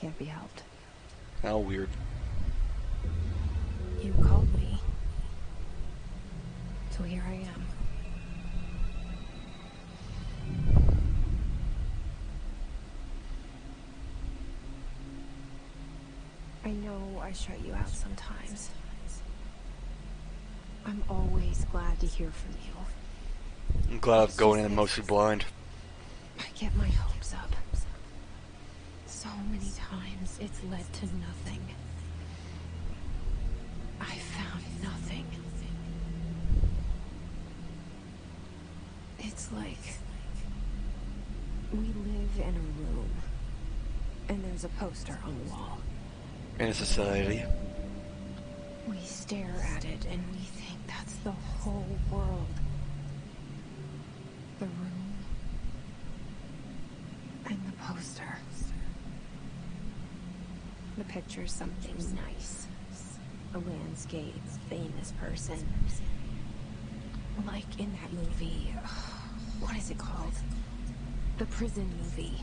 can't be helped. How weird. You called me. So here I am. I know I shut you out sometimes. I'm always glad to hear from you. I'm glad I'm going in mostly blind. I get my hopes up. So many times it's led to nothing. I found nothing. It's like we live in a room and there's a poster on the wall. In a society. We stare at it and we think that's the whole world. The room and the poster. The picture's something nice. A landscape, a famous person. Like in that movie, what is it called? The prison movie.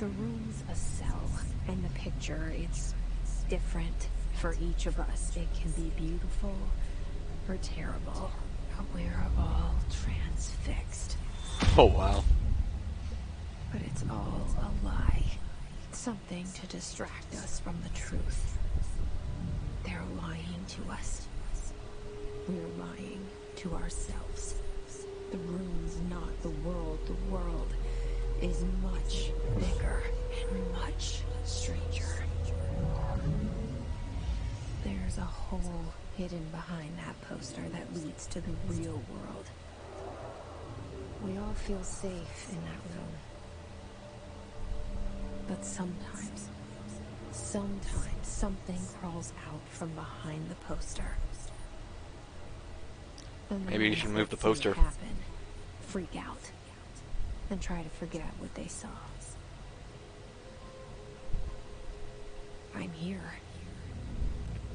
The room's a cell, and the picture, it's different for each of us. It can be beautiful or terrible, but we're all transfixed. Oh, wow. But it's all a lie. Something to distract us from the truth. They're lying to us. We're lying to ourselves. The room's not the world. The world is much bigger and much stranger. There's a hole hidden behind that poster that leads to the real world. We all feel safe in that room. But sometimes something crawls out from behind the poster. And Maybe you should move the poster. Happen, freak out, and try to forget what they saw. I'm here.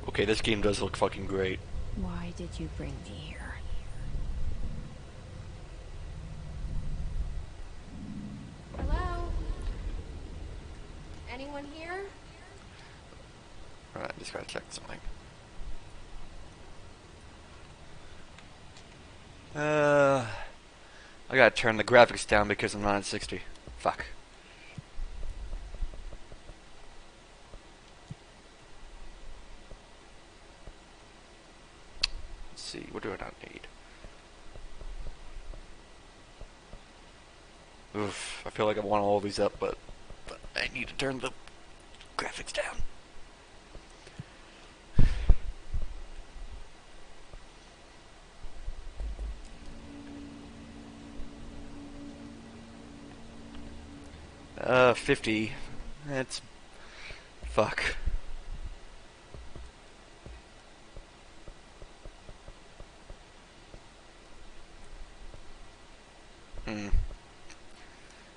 Okay, this game does look fucking great. Why did you bring me here? Hello? Anyone here? Alright, just gotta check something. I gotta turn the graphics down because I'm not at 60. Fuck. Let's see, what do I not need? Oof, I feel like I want all these up, but I need to turn the graphics down. Uh, 50. That's... fuck.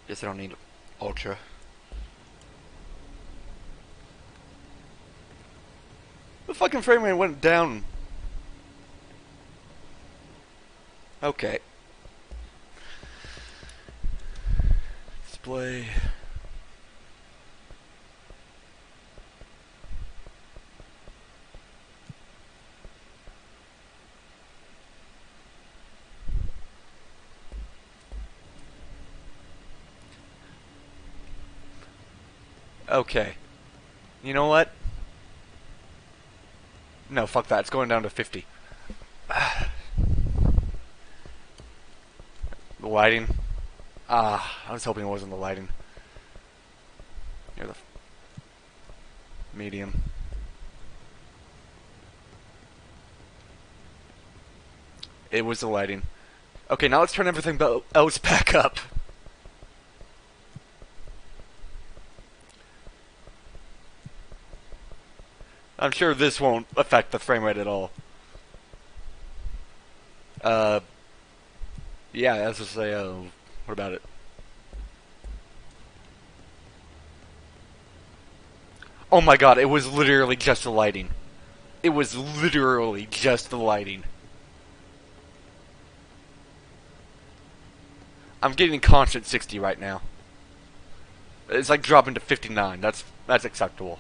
Guess I don't need ultra. The fucking frame rate went down. Okay. Display. Okay. You know what? No, fuck that. It's going down to 50. The lighting. I was hoping it wasn't the lighting. Here, the medium. It was the lighting. Okay, now let's turn everything else back up. I'm sure this won't affect the frame rate at all. Yeah, as I say, what about it? Oh my god, it was literally just the lighting. It was literally just the lighting. I'm getting constant 60 right now. It's like dropping to 59. That's acceptable.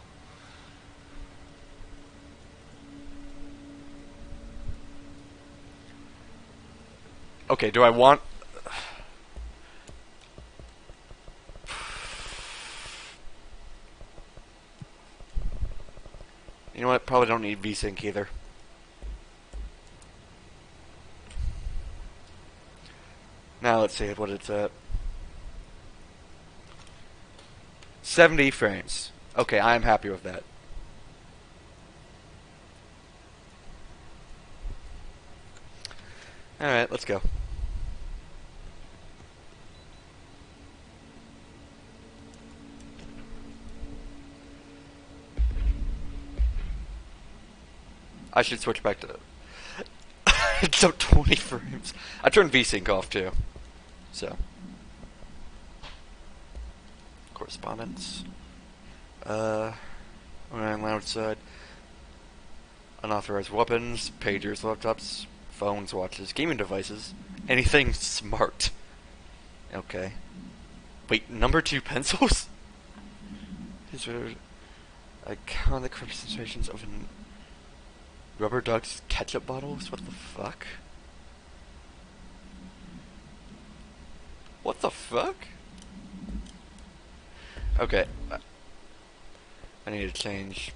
Okay, do I want... You know what? Probably don't need VSync either. Now let's see what it's at. 70 frames. Okay, I am happy with that. Alright, let's go. I should switch back to... It's up 20 frames. I turned VSync off too. So. Correspondence. When I'm outside. Unauthorized weapons, pagers, laptops, phones, watches, gaming devices, anything smart. Okay. Wait, number 2 pencils? These are iconic representations of an rubber duck's ketchup bottles? What the fuck? What the fuck? Okay. I need to change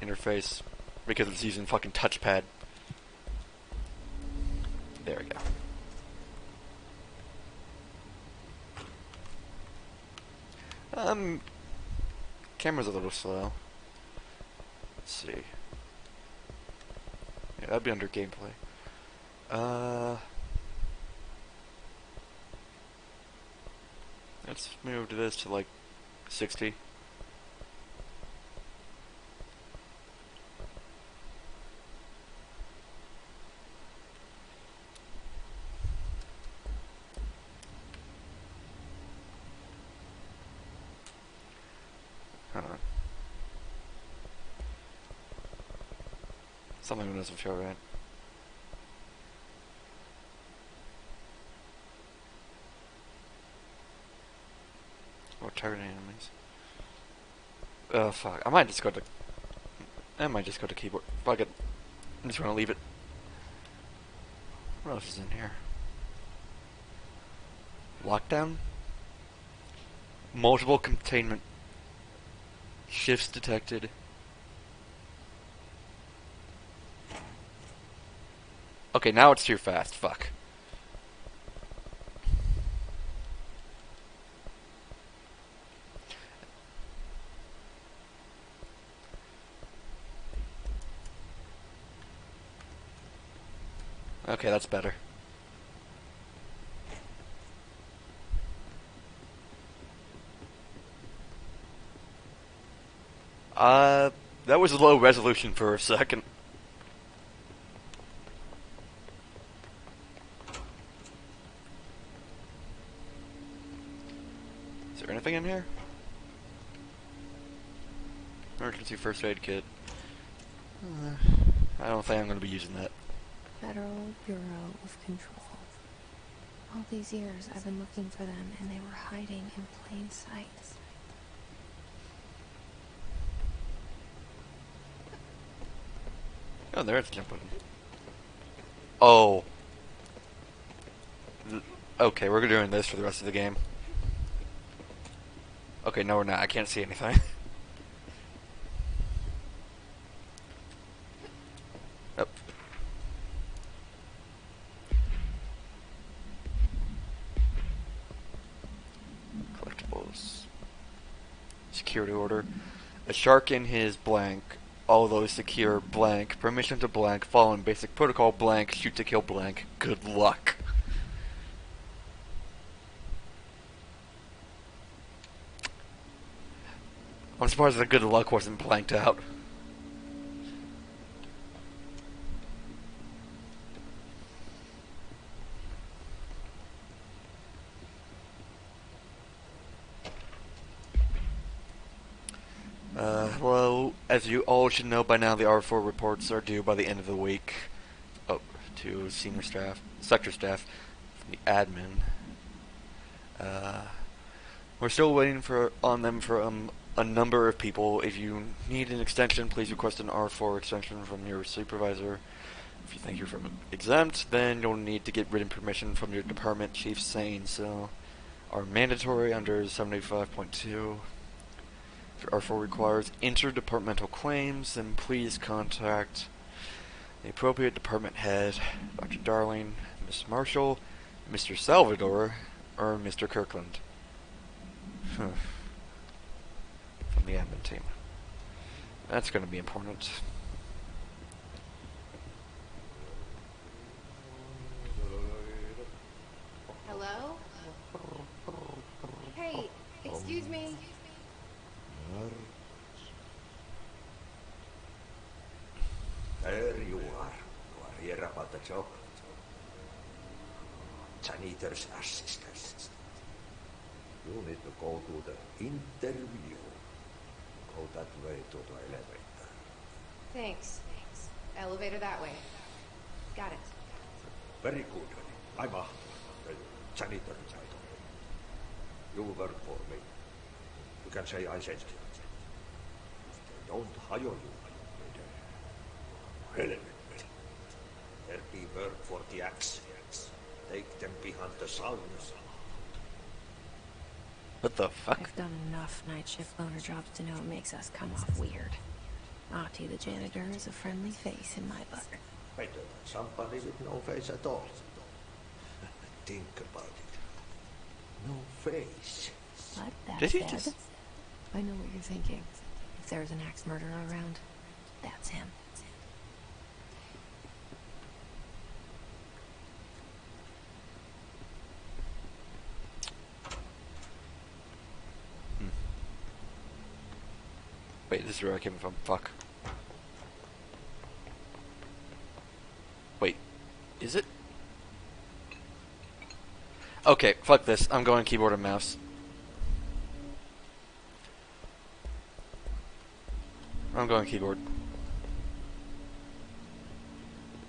interface because it's using fucking touchpad. There we go. Camera's a little slow. Let's see. Yeah, that'd be under gameplay. Let's move to this to like 60. Hold on. Something doesn't feel right. Or targeting enemies. Oh fuck. I might just go to keyboard. Fuck it. I'm just gonna leave it. What else is in here? Lockdown? Multiple containment shifts detected. Okay, now it's too fast. Fuck. Okay, that's better. That was low resolution for a second. Is there anything in here? Emergency first aid kit. I don't think I'm going to be using that. Federal Bureau of Control. All these years I've been looking for them and they were hiding in plain sight. Oh, there's a jump button. Oh. Okay, we're doing this for the rest of the game. Okay, no we're not. I can't see anything. Yep. Collectibles. Security order. A shark in his blank. All those secure blank. Permission to blank. Following basic protocol blank. Shoot to kill blank. Good luck. I'm surprised the good luck wasn't blanked out. Well, as you all should know by now, the R4 reports are due by the end of the week. Oh, to senior staff, sector staff, the admin. We're still waiting on them from a number of people. If you need an extension, please request an R4 extension from your supervisor. If you think you're from exempt, then you'll need to get written permission from your department chief saying so. Are mandatory under 75.2. If your R4 requires interdepartmental claims, then please contact the appropriate department head, Dr. Darling, Miss Marshall, Mr. Salvador, or Mr. Kirkland. From the admin team. That's going to be important. Hello? Hey, excuse me. There you are. You are here about the job. Janitor's assistant. You need to go to the interview. Go that way to the elevator. Thanks. Elevator that way. Got it. Very good. I'm Ahmed, the janitor title. You work for me. You can say I sent you. If they don't hire you, then there be work for the axe. Take them behind the sounds. What the fuck? I've done enough night shift loner jobs to know it makes us come off weird. Ahti the janitor is a friendly face in my book. Better than somebody with no face at all. Think about it. No face. But that Did he said, just... I know what you're thinking. If there's an axe murderer around, that's him. Wait, this is where I came from. Fuck. Wait, is it? Okay, fuck this. I'm going keyboard and mouse. I'm going keyboard.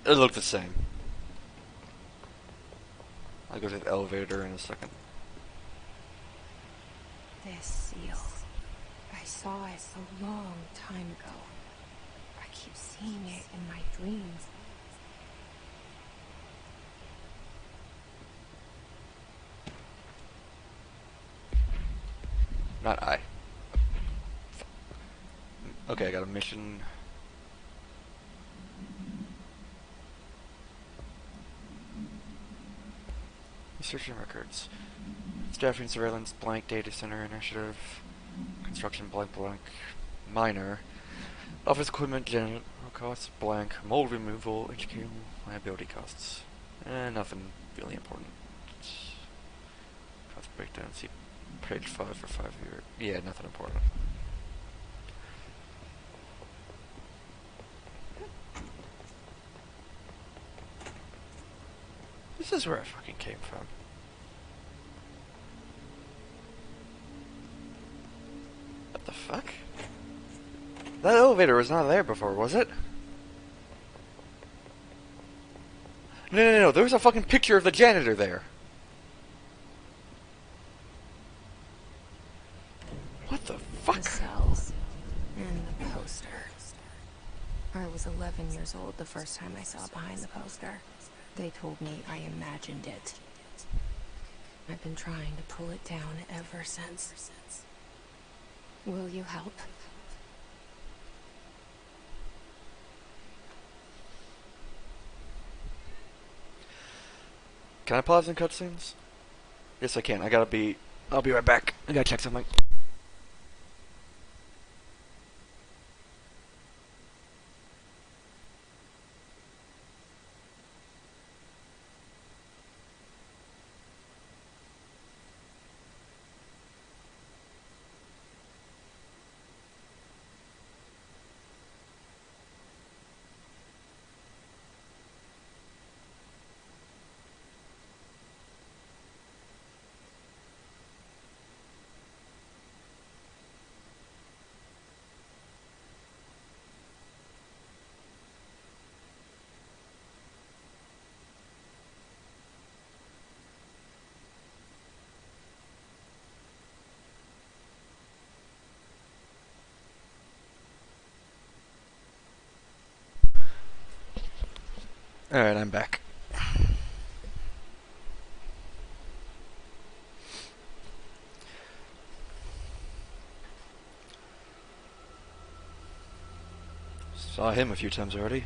It looked the same. I'll go to the elevator in a second. This seal. I saw it a long time ago. I keep seeing it in my dreams. Not I. Okay, I got a mission. Research and records. Staffing surveillance blank data center initiative. Construction blank blank. Minor. Office equipment general costs blank. Mold removal. HQ liability costs. Nothing really important. Cost breakdown. See page 5 for 5 years. Yeah, nothing important. This is where I fucking came from. What the fuck? That elevator was not there before, was it? No, there was a fucking picture of the janitor there. What the fuck? The cells. And the poster. I was 11 years old the first time I saw behind the poster. They told me I imagined it. I've been trying to pull it down ever since. Will you help? Can I pause in cutscenes? Yes, I can. I'll be right back. I gotta check something. Alright, I'm back. Saw him a few times already.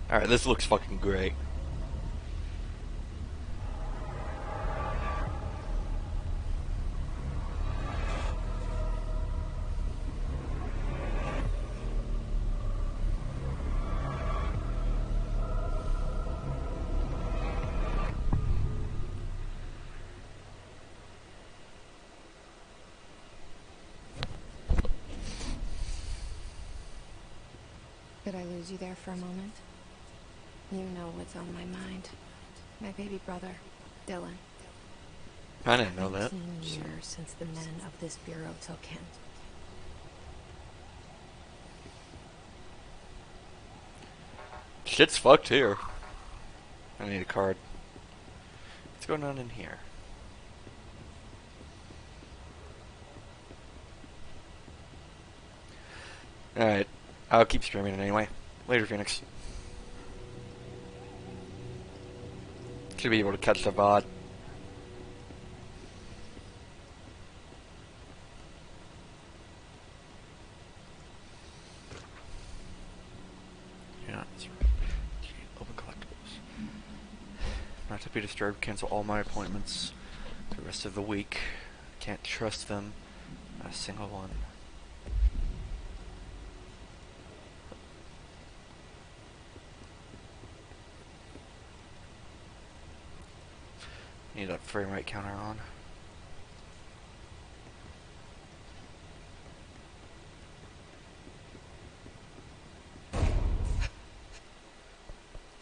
Alright, this looks fucking great. Did I lose you there for a moment? You know what's on my mind. My baby brother, Dylan. I didn't know that. 17 years since the men of this bureau took him. Shit's fucked here. I need a card. What's going on in here? Alright. I'll keep streaming it anyway. Later, Phoenix. Should be able to catch the VOD. Yeah, that's right. Open collectibles. Not to be disturbed, cancel all my appointments the rest of the week. Can't trust them. Not a single one. Need that frame rate counter on.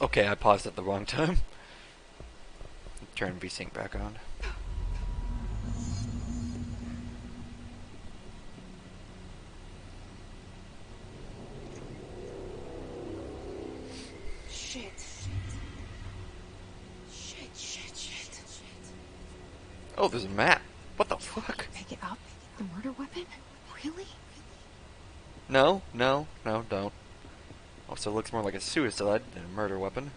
Okay, I paused at the wrong time. Turn VSync back on. Shit. Shit. Oh, there's a map. What the fuck? Pick it up? The murder weapon? Really? No, don't. Also looks more like a suicide than a murder weapon.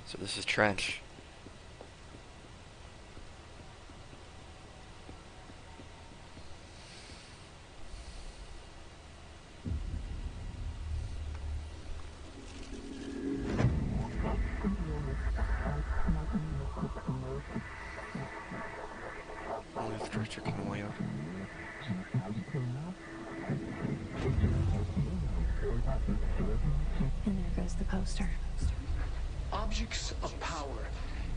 So this is Trench. And there goes the poster. Objects of power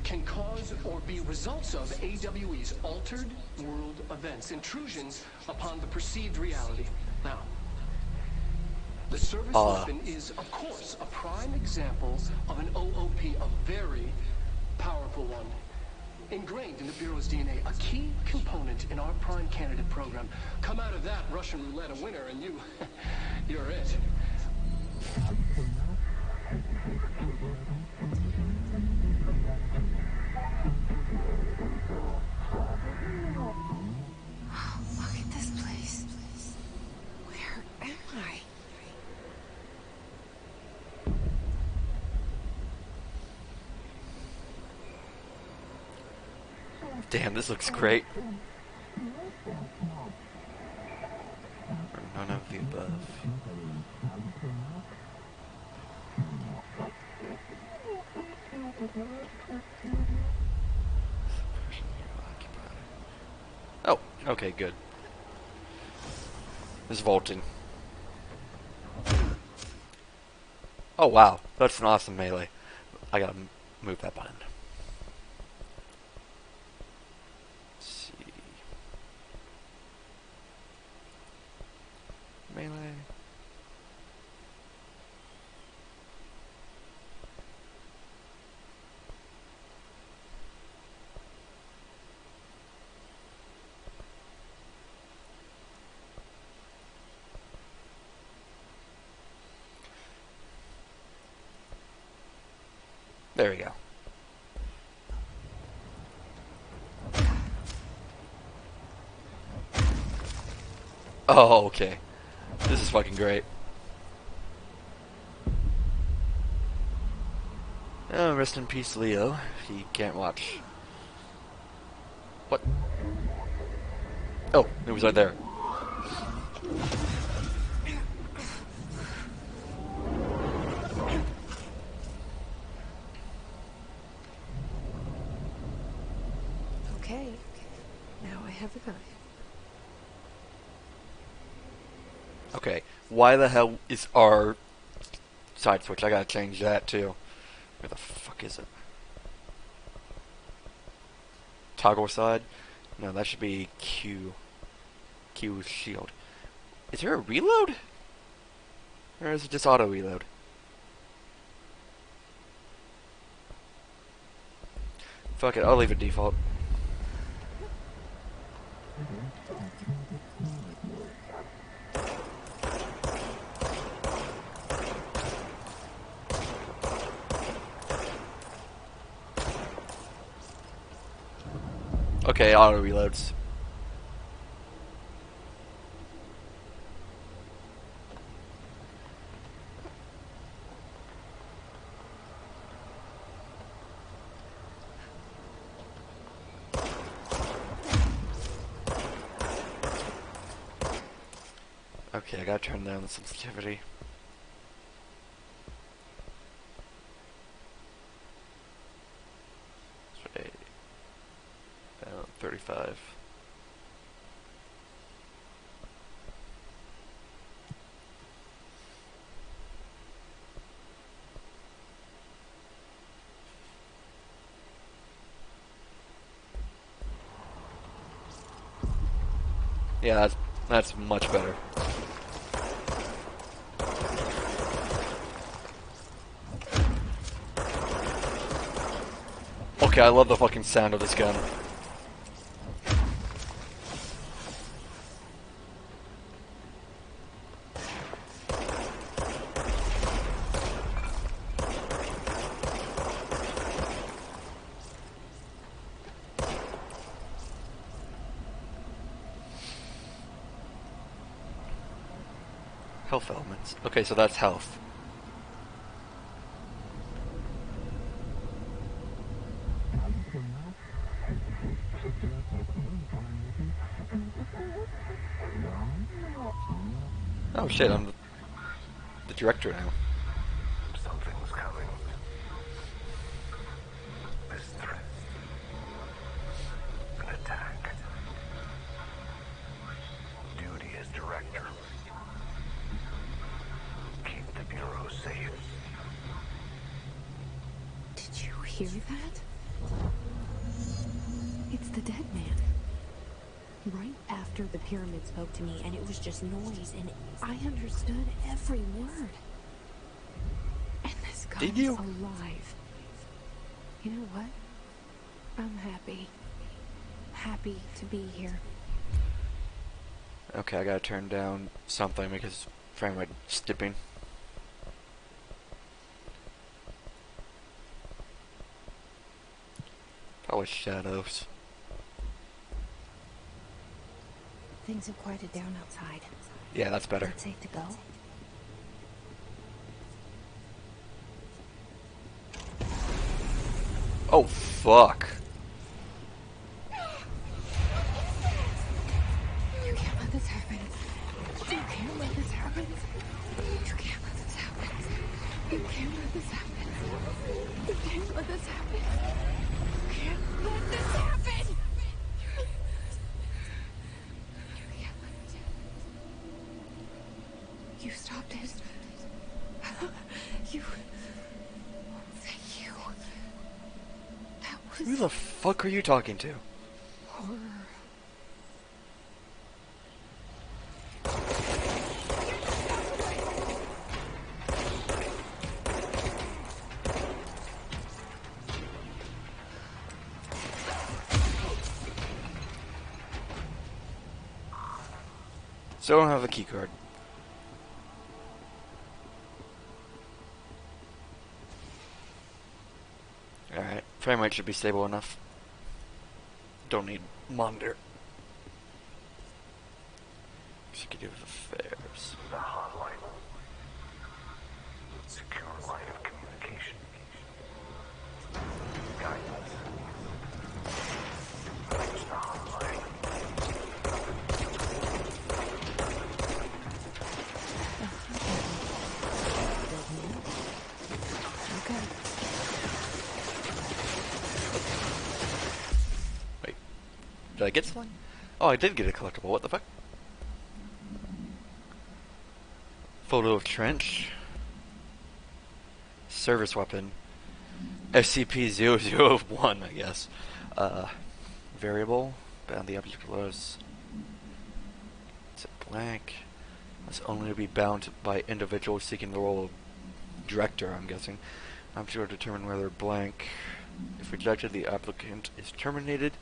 can cause or be results of AWE's altered world events, intrusions upon the perceived reality. Now, the service weapon is, of course, a prime example of an OOP, a very powerful one. Ingrained in the Bureau's DNA, a key component in our prime candidate program. Come out of that Russian roulette a winner and you're it. Look at this place. Where am I? Damn, this looks great. Or none of the above. Oh, okay, good. This is vaulting. Oh wow, that's an awesome melee. I gotta move that button. Let's see. Melee. There we go. Oh, okay. This is fucking great. Oh, rest in peace, Leo. He can't watch. What? Oh, it was right there. Okay. Now I have a gun. Okay, why the hell is our side switch? I gotta change that too. Where the fuck is it? Toggle side? No, that should be Q. Q shield. Is there a reload? Or is it just auto reload? Fuck it, I'll leave it default. Okay, auto reloads. Okay, I gotta turn down the sensitivity. That's right. 35. Yeah, that's much better. Okay, I love the fucking sound of this gun. Health elements. Okay, so that's health. Oh shit, I'm the director now. Something's coming. This threat. An attack. Duty as director. Keep the Bureau safe. Did you hear that? It's the dead man. Right after the pyramid spoke to me, and it was just noise, and I understood every word. And this guy's Did you? alive. You know what? I'm happy. Happy to be here. Okay, I gotta turn down something because frame rate is dipping. Probably shadows. Things have quieted down outside. Yeah, that's better. Is it safe to go? Oh, fuck. You can't let this happen. You can't let this happen. You can't let this happen. You can't let this happen. You can't let this happen. You can't let this happen. You can't let this happen. You stopped it. You. Thank you. That was Who the fuck are you talking to? horror. So I don't have a keycard. Alright, frame rate should be stable enough. Don't need monitor. Executive Affairs. The hotline. Secure line of communication. Guidance. Reach the hotline. Okay. Wait. Did I get something? Oh, I did get a collectible. What the fuck? Photo of trench. Service weapon. SCP-001, I guess. Variable. Bound the object was. It's a blank. Must only be bound by individuals seeking the role of director, I'm guessing. Object will determine whether blank. If rejected, the applicant is terminated.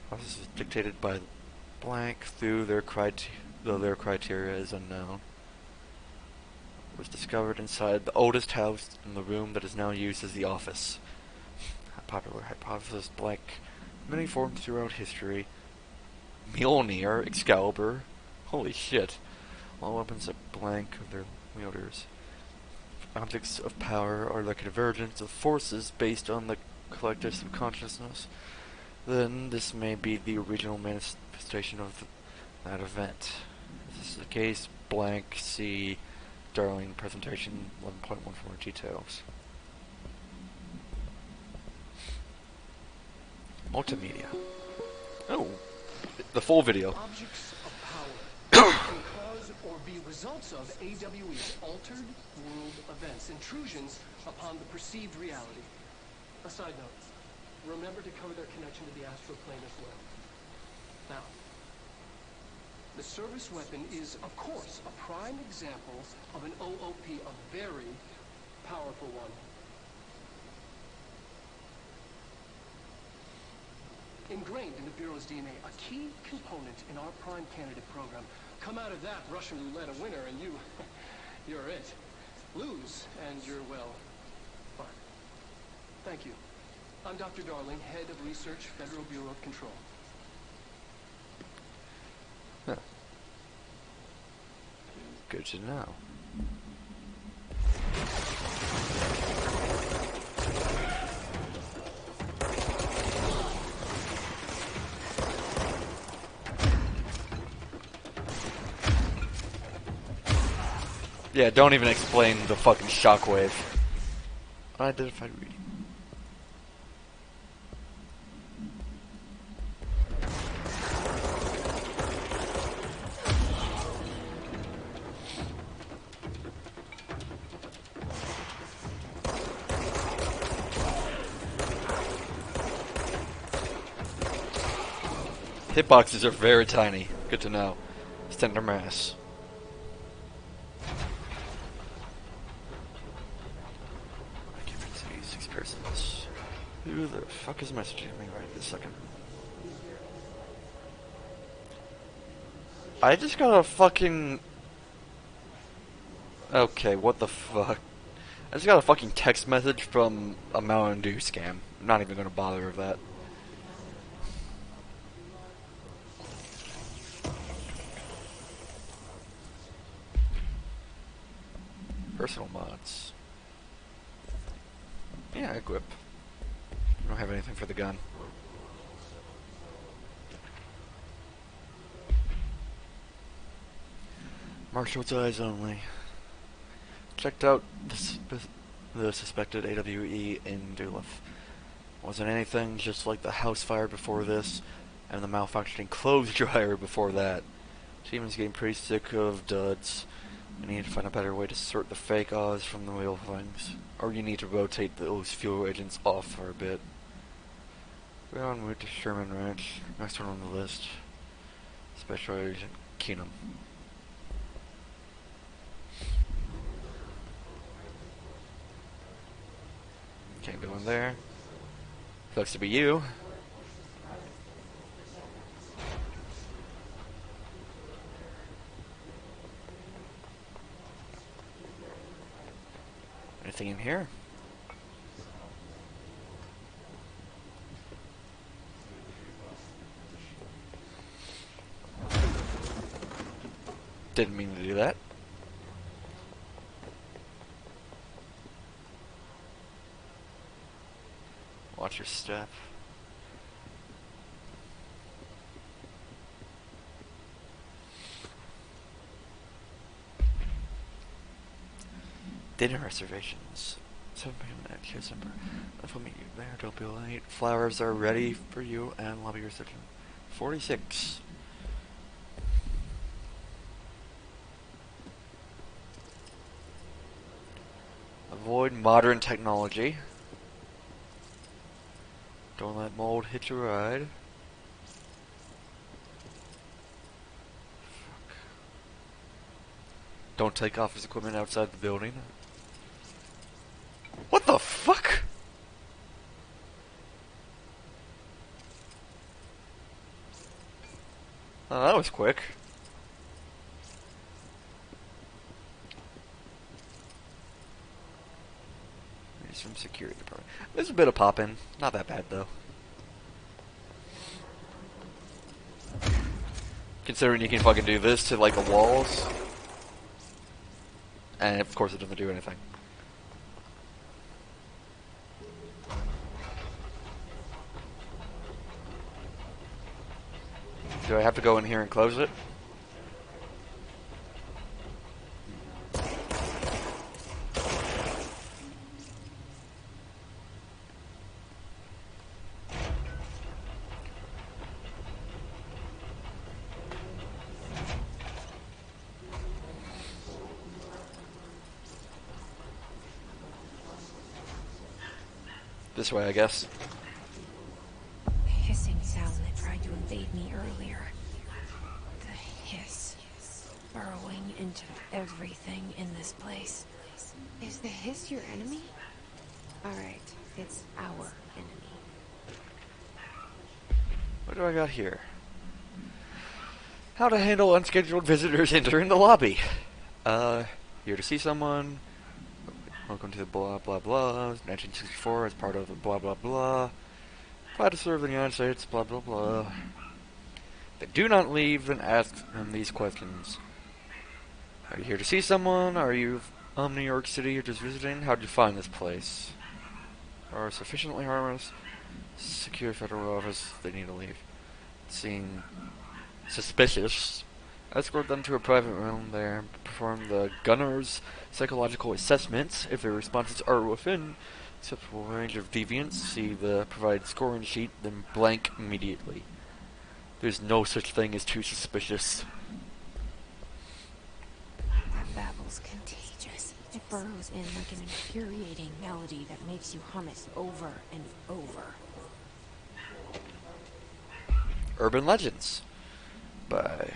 Process is dictated by blank through their though their criteria is unknown. Was discovered inside the oldest house in the room that is now used as the office. Popular hypothesis blank. Many forms throughout history. Mjolnir, Excalibur. Holy shit. All weapons are blank of their wielders. Objects of power are the convergence of forces based on the collective subconsciousness. Then this may be the original manifestation of that event. If this is the case, blank, see Darling presentation 11.1 for more details. Multimedia. Oh, the full video. Objects of power can cause or be results of AWE's altered world events, intrusions upon the perceived reality. A side note, remember to cover their connection to the astral plane as well. Now, the service weapon is, of course, a prime example of an OOP, a very powerful one. Ingrained in the Bureau's DNA, a key component in our prime candidate program. Come out of that Russian roulette a winner and you're it. Lose and you're, well, fine. Thank you. I'm Dr. Darling, Head of Research, Federal Bureau of Control. Huh. Good to know. Yeah, don't even explain the fucking shockwave. Unidentified reading. Hitboxes are very tiny. Good to know. Center mass. Occupancy 6 persons. Who the fuck is messaging me right this second? I just got a fucking... Okay, what the fuck? I just got a fucking text message from a Mountain Dew scam. I'm not even gonna bother with that. Personal mods. Yeah, equip. I don't have anything for the gun. Marshall's eyes only. Checked out the suspected AWE in Doolittle. Wasn't anything, just like the house fire before this, and the malfunctioning clothes dryer before that. Team's getting pretty sick of duds. We need to find a better way to sort the fake Oz from the real things. Or you need to rotate those fuel agents off for a bit. We're on route to Sherman Ranch. Next one on the list. Special Agent Keenum. Can't go in there. Looks to be you. Anything in here? Didn't mean to do that. Watch your step. Dinner reservations. 7 p.m. at December. If we'll meet you there, don't be late. Flowers are ready for you and lobby reception. 46. Avoid modern technology. Don't let mold hitch a ride. Fuck. Don't take office equipment outside the building. What the fuck? Oh, that was quick. He's from security department. There's a bit of popping. Not that bad though. Considering you can fucking do this to like the walls. And of course it doesn't do anything. Do I have to go in here and close it? This way, I guess. The hissing sound that tried to invade me earlier. The hiss. Burrowing into everything in this place. Is the hiss your enemy? Alright, it's our enemy. What do I got here? How to handle unscheduled visitors entering the lobby. Here to see someone. Welcome to the blah blah blah. 1964 as part of the blah blah blah. Glad to serve the United States. Blah blah blah. They do not leave and ask them these questions. Are you here to see someone? Are you from New York City or just visiting? How did you find this place? Are sufficiently harmless? Secure federal office. They need to leave. Seeing suspicious. Escort them to a private room there. Perform the gunner's psychological assessments. If their responses are within acceptable range of deviance, see the provided scoring sheet, then blank immediately. There's no such thing as too suspicious. That babble's contagious. It burrows in like an infuriating melody that makes you hum it over and over. Urban Legends by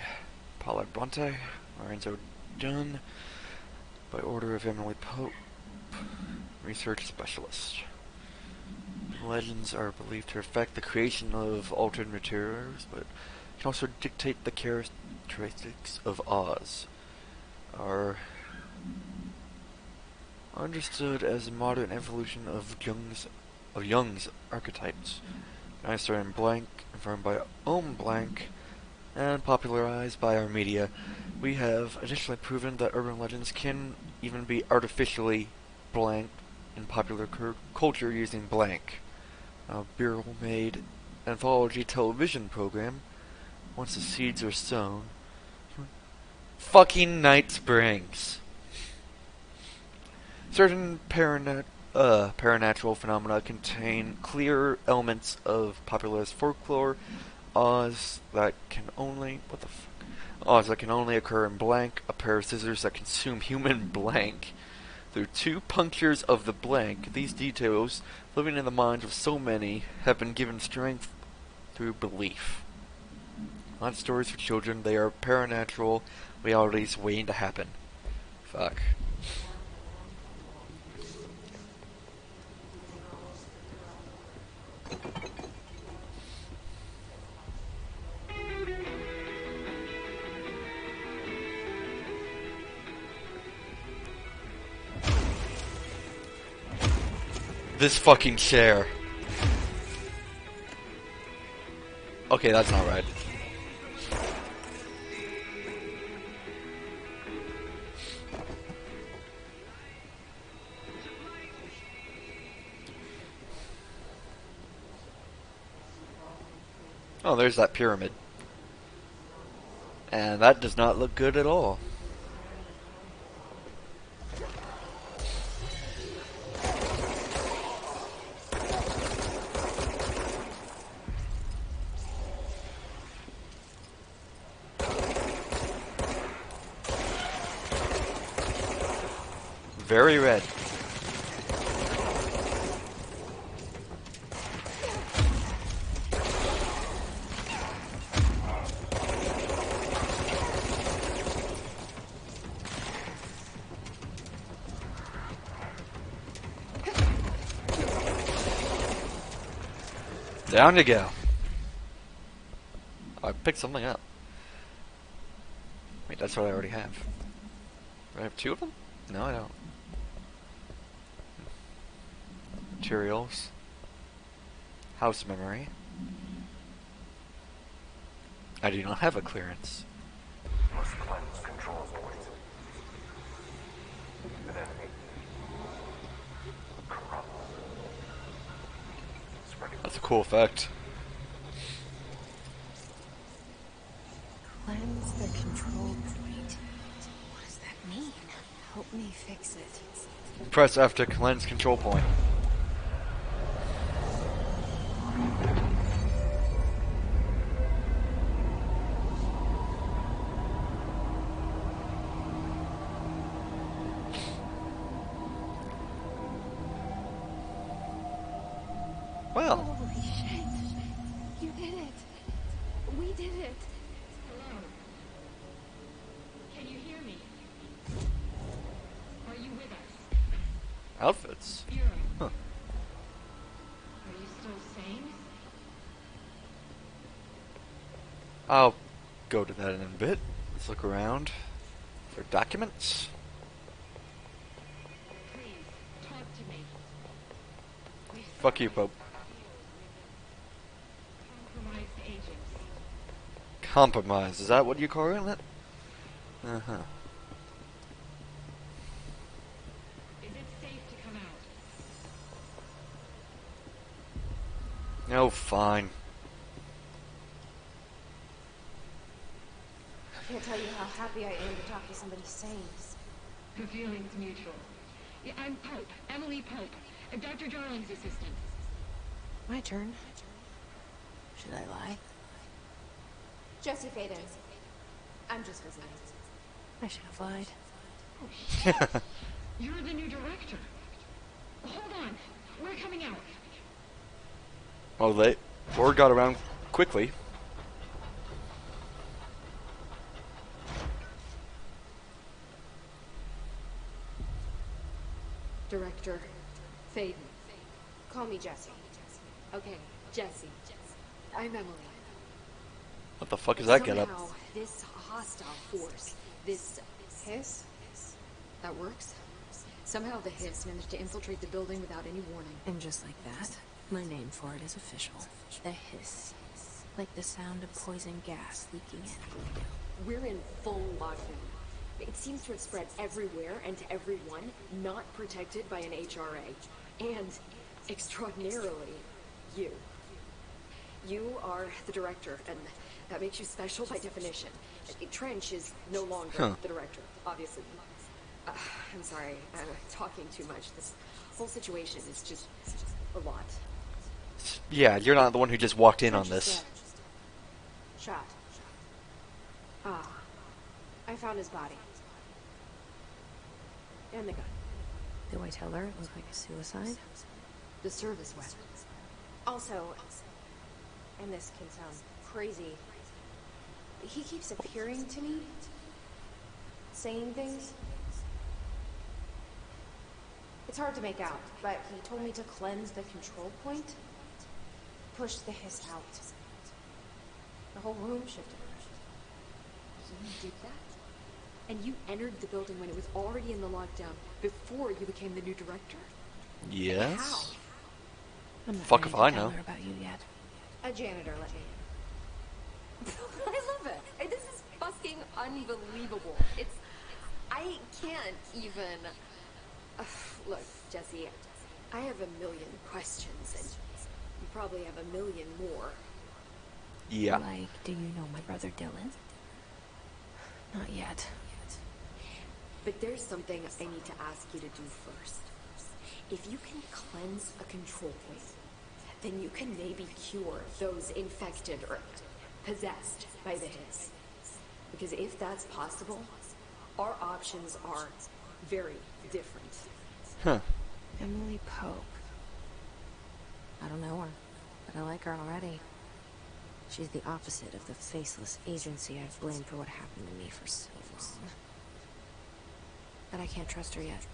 Paula Bronte, Lorenzo Dunn, by order of Emily Pope, research specialist. Legends are believed to affect the creation of altered materials, but can also dictate the characteristics of Oz. Are understood as a modern evolution of Jung's archetypes. Dinosaur and Blank, confirmed by Ohm Blank, and popularized by our media. We have additionally proven that urban legends can even be artificially blank in popular culture using Blank, a Bureau-made anthology television program. Once the seeds are sown, fucking Night Springs. Certain paranatural phenomena contain clear elements of populist folklore. Oz that can only occur in Blank, a pair of scissors that consume human Blank. Through 2 punctures of the Blank, these details, living in the minds of so many, have been given strength through belief. Not stories for children, they are paranatural realities waiting to happen. Fuck. This fucking chair. Okay, that's not right. Oh, there's that pyramid. And that does not look good at all. Very red. Down you go. I picked something up. Wait, that's what I already have. Do I have two of them? No, I don't. Materials. House memory. I do not have a clearance. Must cleanse control point. An enemy. Corrupt. Spreading. That's a cool effect. Cleanse the control point. What does that mean? Help me fix it. Press F to cleanse control point. Well, Holy shit. You did it. We did it. Hello? Can you hear me? Are you with us? outfits. Bureau. Huh. Are you still sane? I'll go to that in a bit. Let's look around for documents. Please, talk to me. We Fuck you, Pope. compromised agents. Compromise. Is that what you call it? Uh-huh. Is it safe to come out? No, fine. Can't tell you how happy I am to talk to somebody sane. The feeling's mutual. Yeah, I'm Pope. Emily Pope. Dr. Darling's assistant. My turn. Should I lie? Jesse Faden. I'm just visiting. I should have lied. Oh, shit. You're the new director. Hold on. We're coming out. Well, word got around quickly. Director Faden. Call me Jesse. Okay, Jesse. I'm Emily. What the fuck is that get up? Somehow, this hostile force, this hiss, that works. Somehow the hiss managed to infiltrate the building without any warning. And just like that, my name for it is official. The hiss. Like the sound of poison gas leaking in. We're in full lockdown. It seems to have spread everywhere and to everyone not protected by an HRA. And, extraordinarily, you. You are the director, and that makes you special by definition. Trench is no longer the director, obviously. I'm sorry, I'm talking too much. This whole situation is just a lot. Yeah, you're not the one who just walked in on Trench is this. dead. Shot. Ah. I found his body. And the gun. Do I tell her it was like a suicide? The service weapon. Also, and this can sound crazy, he keeps appearing to me, saying things. It's hard to make out, but he told me to cleanse the control point, push the hiss out. The whole room shifted. You did that? And you entered the building when it was already in the lockdown, before you became the new director? Yes. How? I'm not Fuck ready if to I tell know. her about you yet. A janitor let me in. I love it. This is fucking unbelievable. I can't even... Look, Jesse, I have a million questions, and you probably have a million more. Yeah. Like, do you know my brother Dylan? Not yet. But there's something I need to ask you to do first. If you can cleanse a control point, then you can maybe cure those infected or possessed by the Hiss. Because if that's possible, our options are very different. Huh. Emily Pope. I don't know her, but I like her already. She's the opposite of the faceless agency I've blamed for what happened to me for so long. But I can't trust her yet.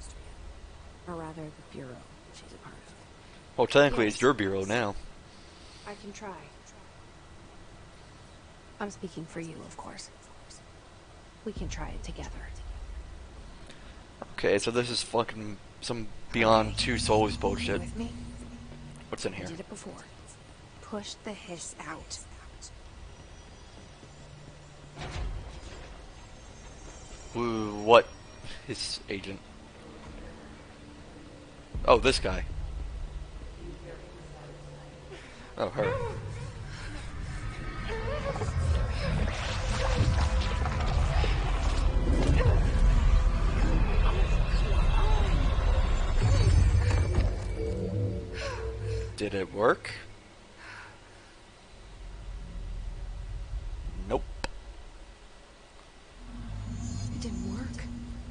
Or rather, the Bureau she's a part of. Well, technically, Yes. it's your bureau now. I can try. I'm speaking for you, of course. We can try it together. Okay, so this is fucking some Beyond Okay. Two Souls You bullshit. with me? What's in I here? did it before. Push the Hiss out. Ooh, what? His agent. Oh, this guy. Oh, her. Did it work? Nope. It didn't work.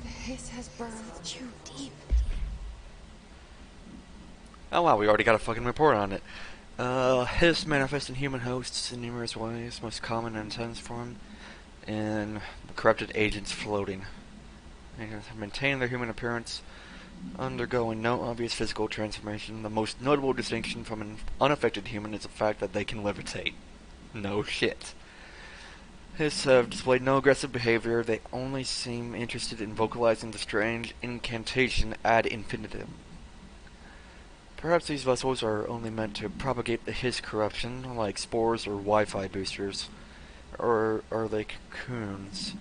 The Hiss has burned too deep. Oh wow, we already got a fucking report on it. Hiss manifests in human hosts in numerous ways, most common and intense form in corrupted agents floating. They maintain their human appearance, undergoing no obvious physical transformation. The most notable distinction from an unaffected human is the fact that they can levitate. No shit. Hiss have displayed no aggressive behavior. They only seem interested in vocalizing the strange incantation ad infinitum. Perhaps these vessels are only meant to propagate the Hiss corruption, like spores or Wi-Fi boosters. Or are they cocoons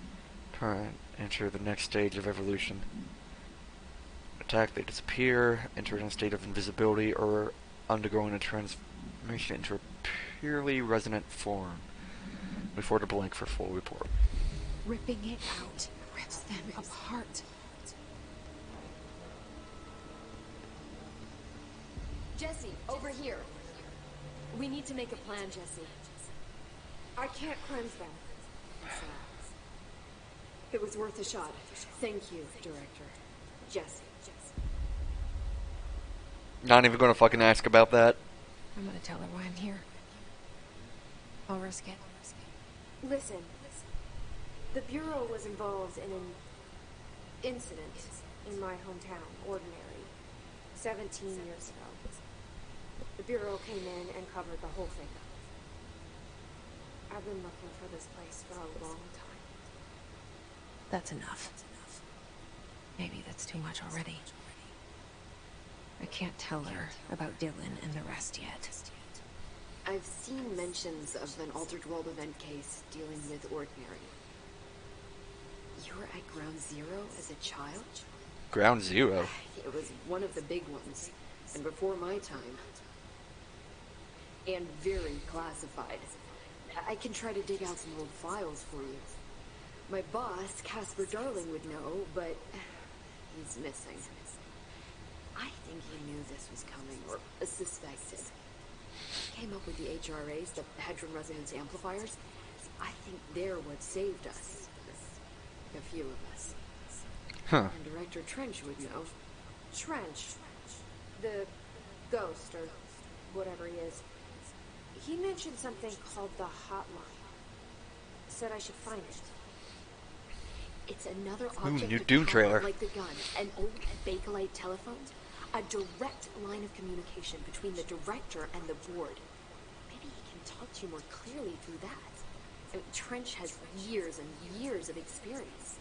trying to enter the next stage of evolution? Attack, they disappear, enter in a state of invisibility, or undergoing a transformation into a purely resonant form. Before to blank for full report. Ripping it out rips them apart. Jesse, over here. We need to make a plan, Jesse. I can't cleanse them. So, it was worth a shot. Thank you, Director. Jesse. Not even gonna fucking ask about that. I'm gonna tell her why I'm here. I'll risk it. Listen. The Bureau was involved in an incident in my hometown, Ordinary, 17 years ago. The Bureau came in and covered the whole thing up. I've been looking for this place for a long time. That's enough. Maybe that's too much already. I can't tell her about Dylan and the rest yet. I've seen mentions of an Altered World event case dealing with Ordinary. You were at Ground Zero as a child? Ground Zero. It was one of the big ones, and before my time. And very classified. I can try to dig out some old files for you. My boss, Casper Darling, would know, but he's missing. I think he knew this was coming, or suspected. He came up with the HRAs, the Hedron Resonance Amplifiers. I think they're what saved us. A few of us. Huh. And Director Trench would know. Trench. The ghost, or whatever he is. He mentioned something called the Hotline. Said I should find it. It's another object new of Doom power, trailer. like the gun, an old Bakelite telephone. A direct line of communication between the director and the board. Maybe he can talk to you more clearly through that. I mean, Trench has years and years of experience.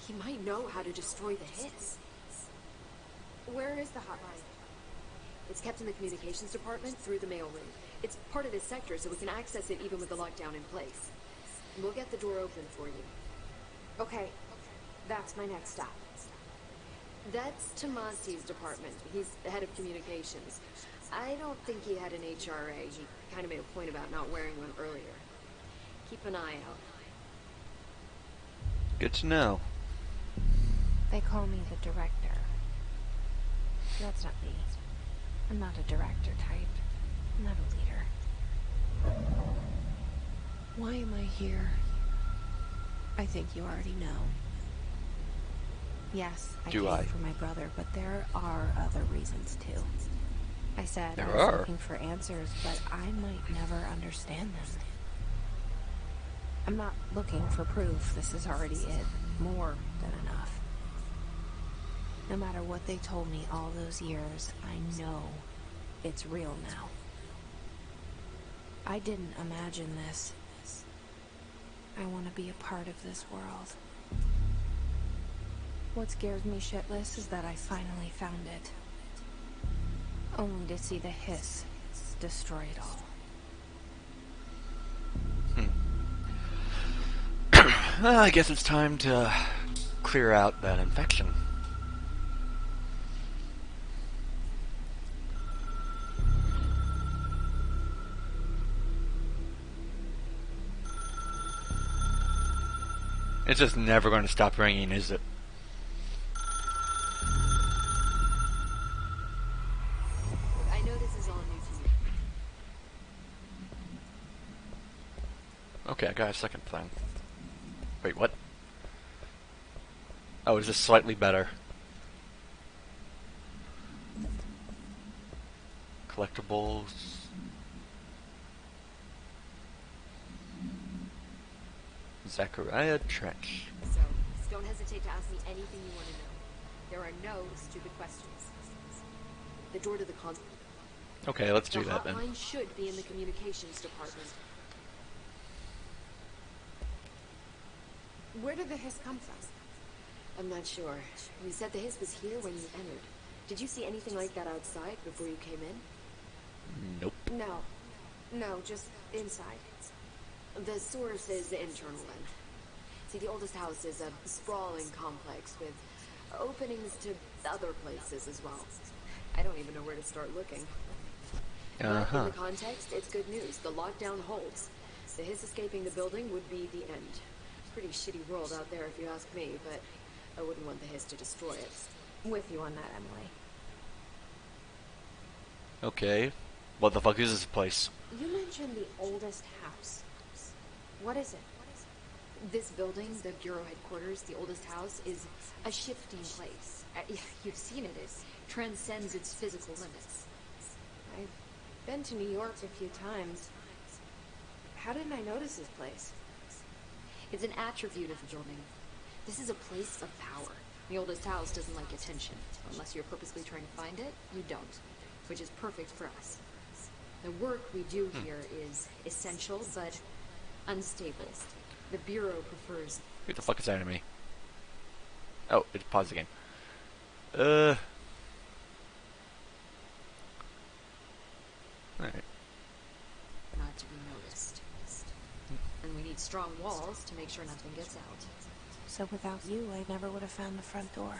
He might know how to destroy the Hiss. Where is the hotline? It's kept in the communications department through the mailroom. It's part of this sector, so we can access it even with the lockdown in place. We'll get the door open for you. Okay, that's my next stop. That's Tomasi's department. He's the head of communications. I don't think he had an HRA. He kind of made a point about not wearing one earlier. Keep an eye out. Good to know. They call me the director. That's not me. I'm not a director type. I'm not a leader. Why am I here? I think you already know. Yes, I Do came I? for my brother, but there are other reasons too. I said There I was are? looking for answers, but I might never understand them. I'm not looking for proof. This is already it. More than enough. No matter what they told me all those years, I know it's real now. I didn't imagine this. I want to be a part of this world. What scares me shitless is that I finally found it. Only to see the hiss destroy it all. Well, I guess it's time to clear out that infection. It's just never going to stop ringing, is it? I know this is all new to you. Okay, I got a second thing. Wait, what? Oh, is this slightly better? Collectibles. Zachariah Trench. So, don't hesitate to ask me anything you want to know. There are no stupid questions. The door to the Okay, let's do the that then. hotline should be in the communications department. Where did the hiss come from? I'm not sure. You said the hiss was here when you entered. Did you see anything like that outside before you came in? Nope. No, just inside. The source is internal then. See, the oldest house is a sprawling complex with openings to other places as well. I don't even know where to start looking. But in the context, it's good news. The lockdown holds. The hiss escaping the building would be the end. Pretty shitty world out there if you ask me, but I wouldn't want the hiss to destroy it. I'm with you on that, Emily. Okay. What the fuck is this place? You mentioned the oldest house. What is it? This building, the Bureau headquarters, the oldest house, is a shifting place. You've seen it. It transcends its physical limits. I've been to New York a few times. How didn't I notice this place? It's an attribute of the building. This is a place of power. The oldest house doesn't like attention. Unless you're purposely trying to find it, you don't. Which is perfect for us. The work we do here is essential, but unstable. The Bureau prefers... Who the fuck is that enemy? Oh, it paused the game. Alright. not to be noticed. And we need strong walls to make sure nothing gets out. So without you, I never would have found the front door.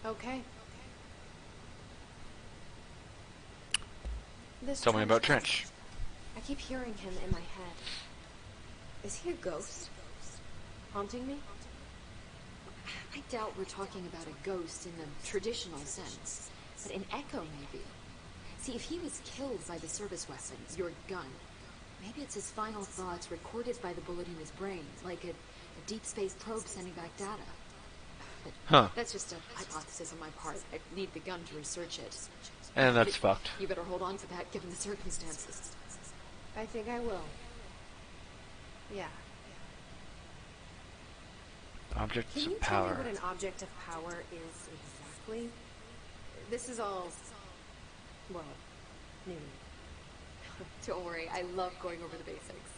Okay. This Tell me about guy. Trench. I keep hearing him in my head. Is he a ghost? Haunting me? I doubt we're talking about a ghost in the traditional sense, but an echo maybe. See, if he was killed by the service weapon, your gun, maybe it's his final thoughts recorded by the bullet in his brain, like a deep space probe sending back data. But Huh. that's just a hypothesis on my part. I need the gun to research it. And that's fucked. You better hold on to that given the circumstances. I think I will. Yeah. Objects Can you of tell me power. what an object of power is exactly? This is all, well, new. Don't worry, I love going over the basics.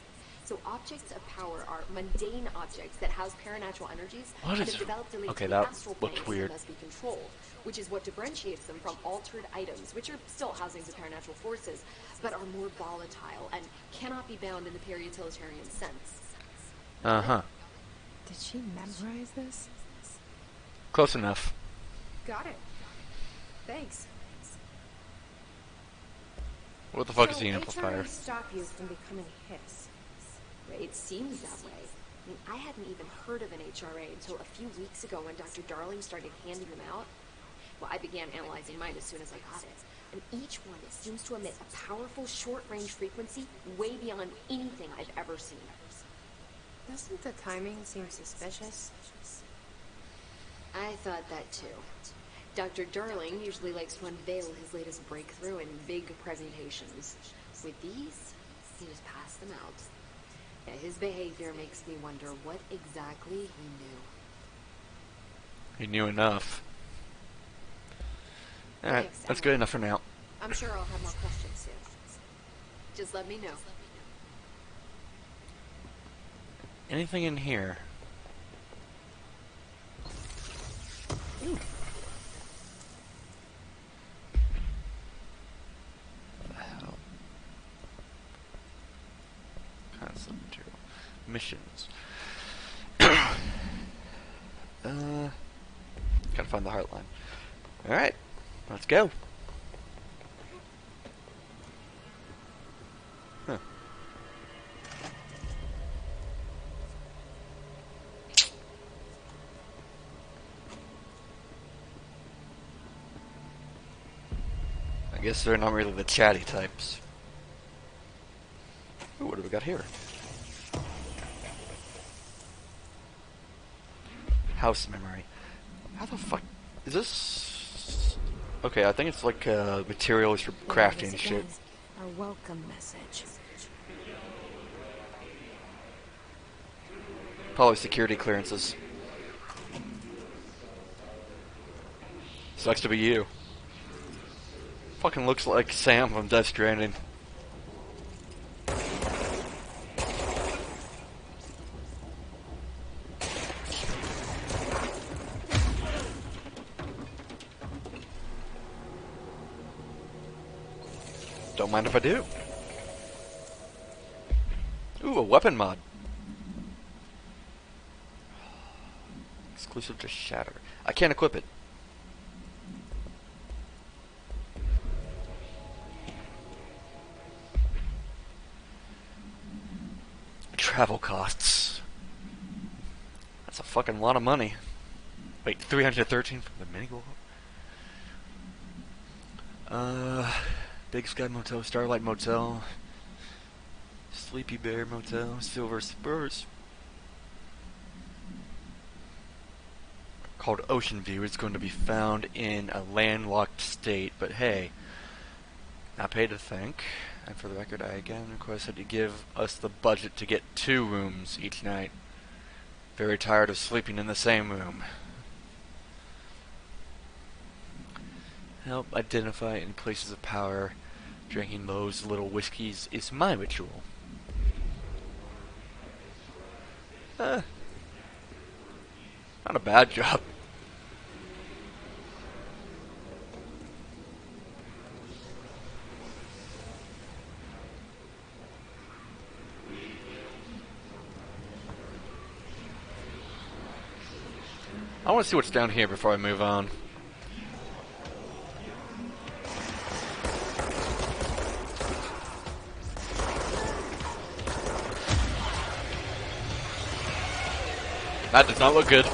So objects of power are mundane objects that house paranatural energies What and is have it? developed a link Okay, to the that astral looked planes weird. and must be controlled, which is what differentiates them from altered items, which are still housings of paranatural forces, but are more volatile and cannot be bound in the peri-utilitarian sense. Uh-huh. Did she memorize this? Close enough. Got it. Thanks. What the fuck is So the amplifier? HRA stop you from becoming hiss. It seems that way. I mean, I hadn't even heard of an HRA until a few weeks ago when Dr. Darling started handing them out. Well, I began analyzing mine as soon as I got it. And each one seems to emit a powerful short-range frequency way beyond anything I've ever seen. Doesn't the timing seem suspicious? I thought that too. Dr. Darling usually likes to unveil his latest breakthrough in big presentations. With these, he just passed them out. Yeah, his behavior makes me wonder what exactly he knew. He knew enough. Alright, Thanks, that's Emily. good enough for now. I'm sure I'll have more questions soon. Just let me know. Anything in here? Ooh. What the hell? Concept material. Missions. Gotta find the Heartline. Alright, let's go. Huh. I guess they're not really the chatty types. Ooh, what do we got here? House memory. How the fuck is this? Okay, I think it's like materials for crafting and shit. Our welcome message. Probably security clearances. Sucks to be you. Fucking looks like Sam from Death Stranding. Don't mind if I do. Ooh, a weapon mod. Exclusive to Shatter. I can't equip it. Travel costs. That's a fucking lot of money. Wait, 313 from the mini goal? Big Sky Motel, Starlight Motel, Sleepy Bear Motel, Silver Spurs. Called Ocean View. It's going to be found in a landlocked state, but hey, not paid to think. And for the record, I again requested to give us the budget to get 2 rooms each night. Very tired of sleeping in the same room. Help identify in places of power. Drinking those little whiskeys is my ritual. Not a bad job. I want to see what's down here before I move on. That does not look good.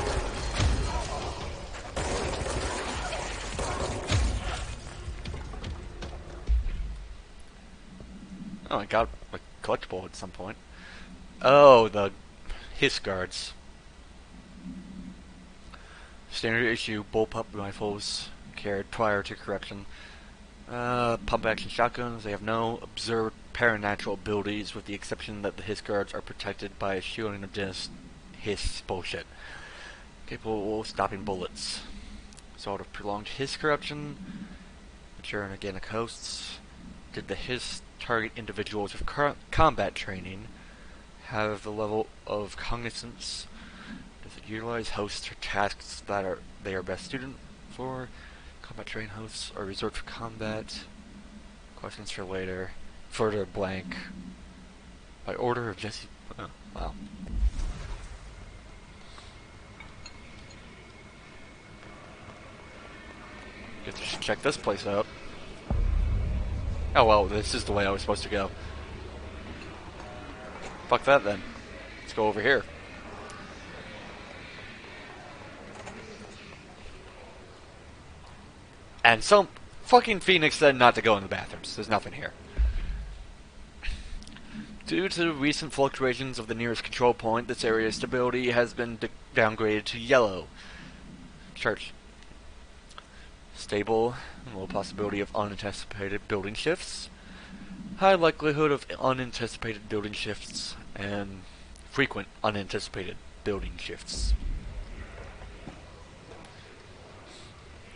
Oh, I got a collectible at some point. Oh, the Hiss guards. Standard issue bullpup rifles carried prior to correction. Pump action shotguns. They have no observed paranatural abilities, with the exception that the Hiss guards are protected by a shielding of just Hiss bullshit. Capable of stopping bullets. Sort of prolonged Hiss corruption. Mature and organic hosts. Did the Hiss target individuals with combat training? Have the level of cognizance? Does it utilize hosts for tasks that they are best suited for? Combat trained hosts are reserved for combat. Questions for later. Further blank. By order of Jesse. Oh, wow. Get to check this place out. Oh well, this is the way I was supposed to go. Fuck that then. Let's go over here. And some fucking Phoenix said not to go in the bathrooms. There's nothing here. Due to recent fluctuations of the nearest control point, this area's stability has been downgraded to yellow. Church. Stable, low possibility of unanticipated building shifts. High likelihood of unanticipated building shifts, and frequent unanticipated building shifts.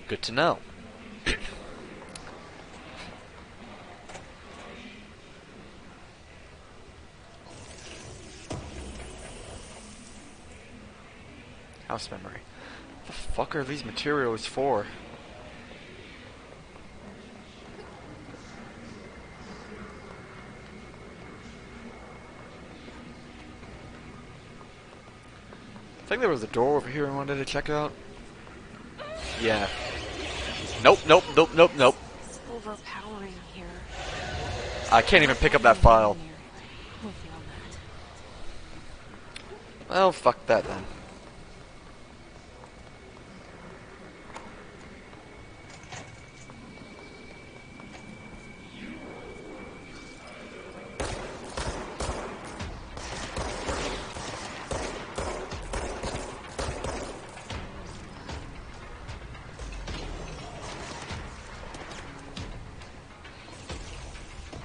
Good to know. House memory. What the fuck are these materials for? I think there was a door over here I wanted to check out. Yeah. Nope, nope, nope, nope, nope. It's overpowering here. I can't even pick up that file. With you on that. Well, fuck that then.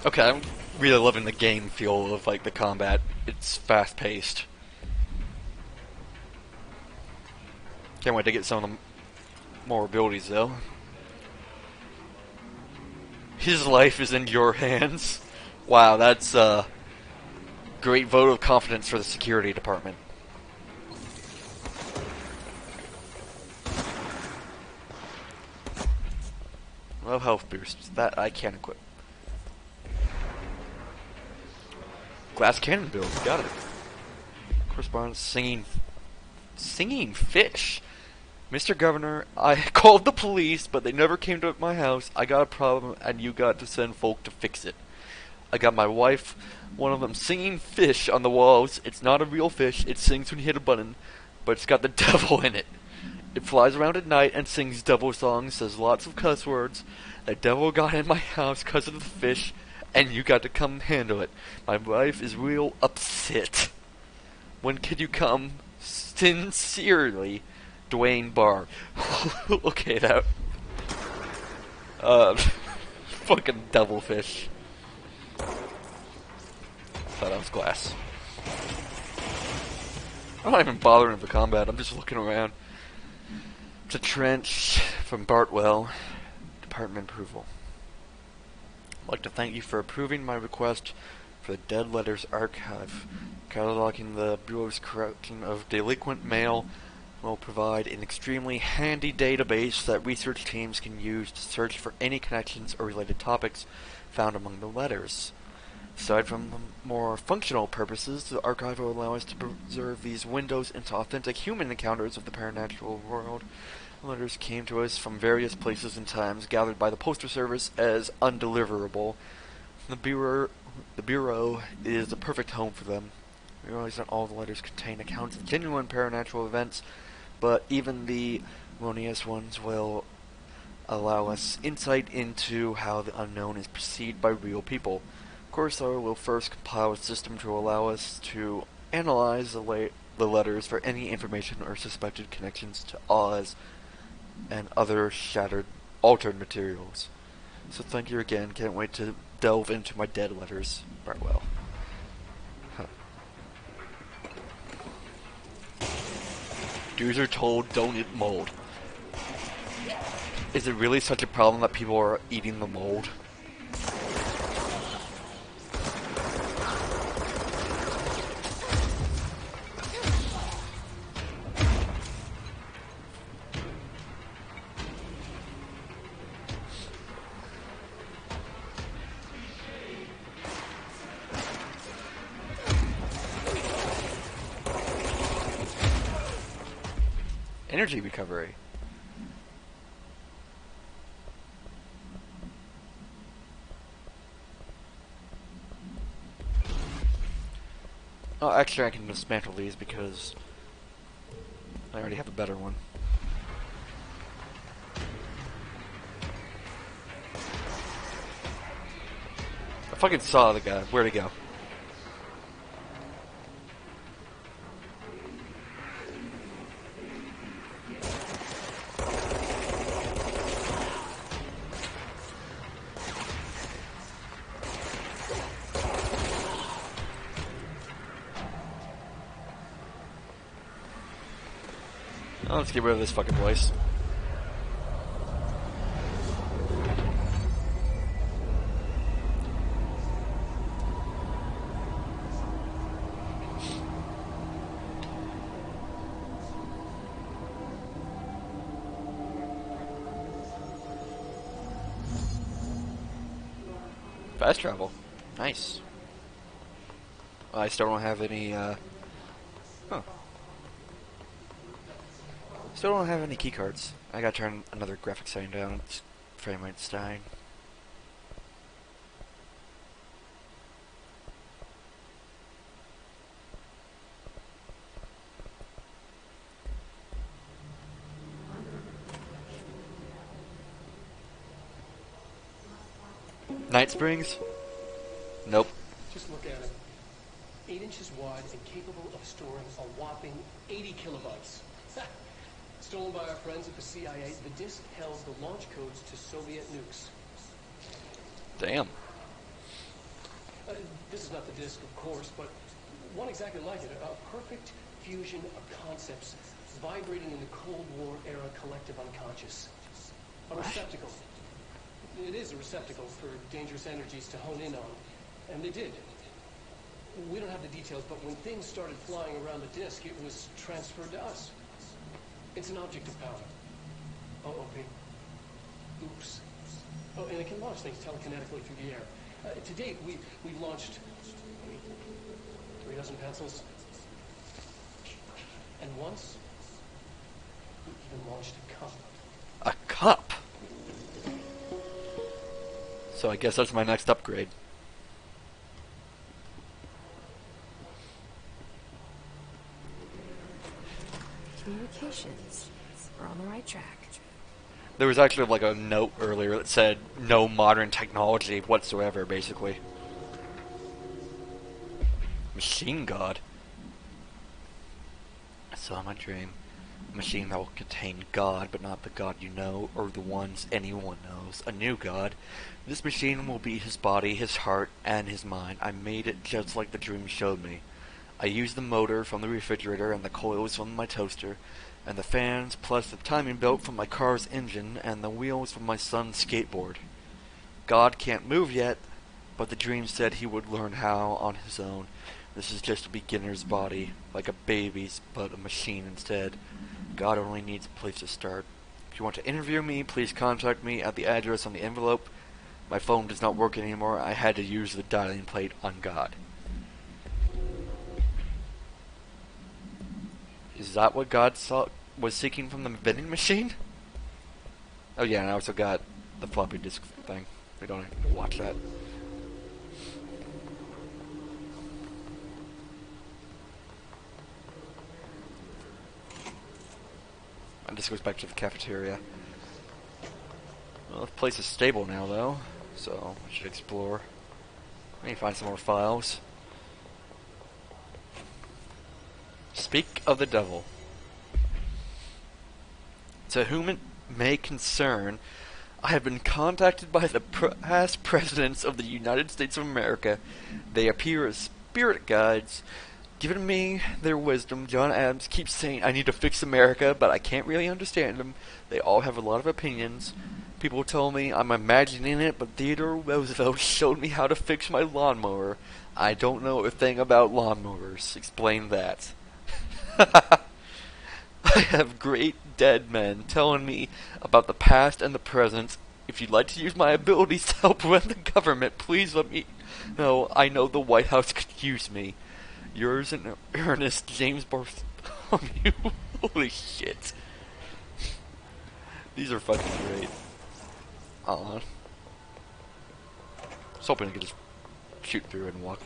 Okay, I'm really loving the game feel of like the combat. It's fast paced. Can't wait to get some of the more abilities though. His life is in your hands. Wow, that's a great vote of confidence for the security department. Low health boost. That I can equip. Glass cannon build, got it. Correspondence singing fish. Mr. Governor, I called the police, but they never came to my house. I got a problem, and you got to send folk to fix it. I got my wife, one of them singing fish on the walls. It's not a real fish. It sings when you hit a button, but it's got the devil in it. It flies around at night and sings devil songs, says lots of cuss words. The devil got in my house because of the fish, and you got to come handle it. My wife is real upset. When can you come? Sincerely, Dwayne Barr. Okay, that... fucking devilfish. Thought that was glass. I'm not even bothering with the combat, I'm just looking around. It's a trench from Bartwell. Department approval. I'd like to thank you for approving my request for the Dead Letters Archive. Cataloging the Bureau's collection of delinquent mail will provide an extremely handy database that research teams can use to search for any connections or related topics found among the letters. Aside from the more functional purposes, the archive will allow us to preserve these windows into authentic human encounters of the paranormal world. Letters came to us from various places and times, gathered by the Postal Service as undeliverable. The Bureau is the perfect home for them. We realize that all the letters contain accounts of genuine paranormal events, but even the erroneous ones will allow us insight into how the unknown is perceived by real people. Of course, I will first compile a system to allow us to analyze the letters for any information or suspected connections to Oz and other altered materials. So thank you again. Can't wait to delve into my dead letters. Bartwell. Huh. Dudes are told don't eat mold. Is it really such a problem that people are eating the mold? Energy recovery. Oh, actually, I can dismantle these because I already have a better one. I fucking saw the guy. Where'd he go? Oh, let's get rid of this fucking place. Fast travel. Nice. I still don't have any, Still don't have any keycards. I gotta turn another graphics setting down. It's frame rate's dying. Night Springs? Nope. Just look at it. 8 inches wide and capable of storing a whopping 80 kilobytes. Stolen by our friends at the CIA, the disk held the launch codes to Soviet nukes. Damn. This is not the disk, of course, but one exactly like it. A perfect fusion of concepts vibrating in the Cold War era collective unconscious. A receptacle. It is a receptacle for dangerous energies to hone in on. And they did. We don't have the details, but when things started flying around the disk, it was transferred to us. It's an object of power. OOP. Oops. Oh, and it can launch things telekinetically through the air. To date, we've launched 3 dozen pencils. And once, we even launched a cup. A cup? So I guess that's my next upgrade. Communications. We're on the right track. There was actually like a note earlier that said no modern technology whatsoever, basically. Machine God. I saw my dream. A machine that will contain God, but not the God you know, or the ones anyone knows. A new God. This machine will be his body, his heart, and his mind. I made it just like the dream showed me. I used the motor from the refrigerator, and the coils from my toaster, and the fans, plus the timing belt from my car's engine, and the wheels from my son's skateboard. God can't move yet, but the dream said he would learn how on his own. This is just a beginner's body, like a baby's, but a machine instead. God only needs a place to start. If you want to interview me, please contact me at the address on the envelope. My phone does not work anymore. I had to use the dialing plate on God. Is that what God was seeking from the vending machine? Oh yeah, and I also got the floppy disk thing. We don't have to watch that. And this goes back to the cafeteria. Well, the place is stable now, though, so I should explore. Maybe find some more files. Speak of the devil. To whom it may concern, I have been contacted by the past presidents of the United States of America. They appear as spirit guides. Given me their wisdom, John Adams keeps saying I need to fix America, but I can't really understand them. They all have a lot of opinions. People tell me I'm imagining it, but Theodore Roosevelt showed me how to fix my lawnmower. I don't know a thing about lawnmowers. Explain that. I have great dead men telling me about the past and the present. If you'd like to use my abilities to help run the government, please let me know. I know the White House could use me. Yours in earnest, James Bartholomew. Holy shit. These are fucking great. I was hoping I could just shoot through and walk.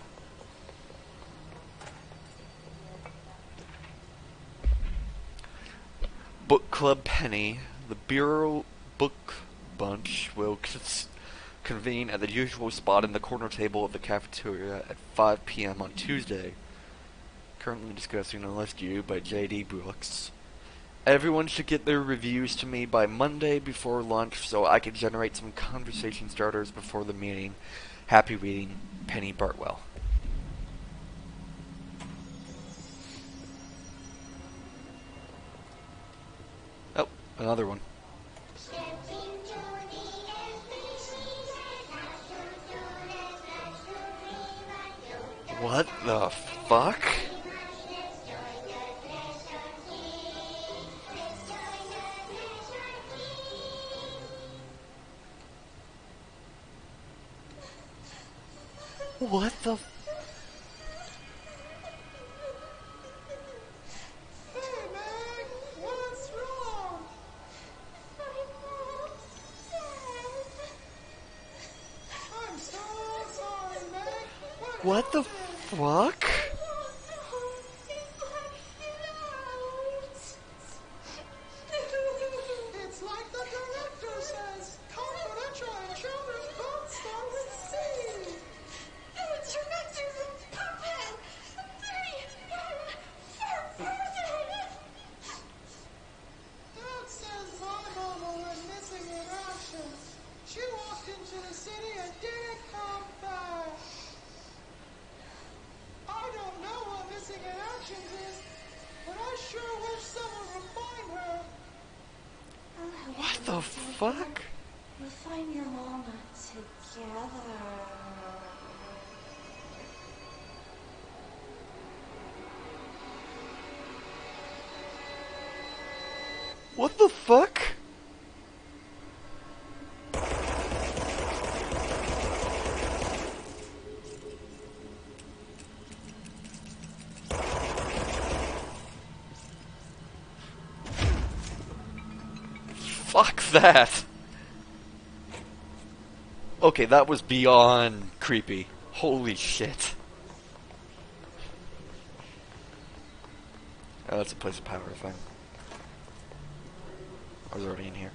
Club Penny, the Bureau Book Bunch will convene at the usual spot in the corner table of the cafeteria at 5 p.m. on Tuesday. Currently discussing a list due by J.D. Brooks. Everyone should get their reviews to me by Monday before lunch so I can generate some conversation starters before the meeting. Happy reading, Penny Bartwell. Oh, another one. What the fuck? What the Hey, Meg! What's wrong? I'm so sorry, Meg. What the fuck? It's like the director says. Confidential and children's books start with C. The director's a puppet. 3, 1, 4, Dad says my mama went missing in action. She walked into the city and didn't come back. I don't know what missing in action is, but I sure wish someone would find her. What the fuck? We'll find your mama together. What the fuck? Fuck that. Okay, that was beyond creepy. Holy shit. Oh, that's a place of power thing. I was already in here.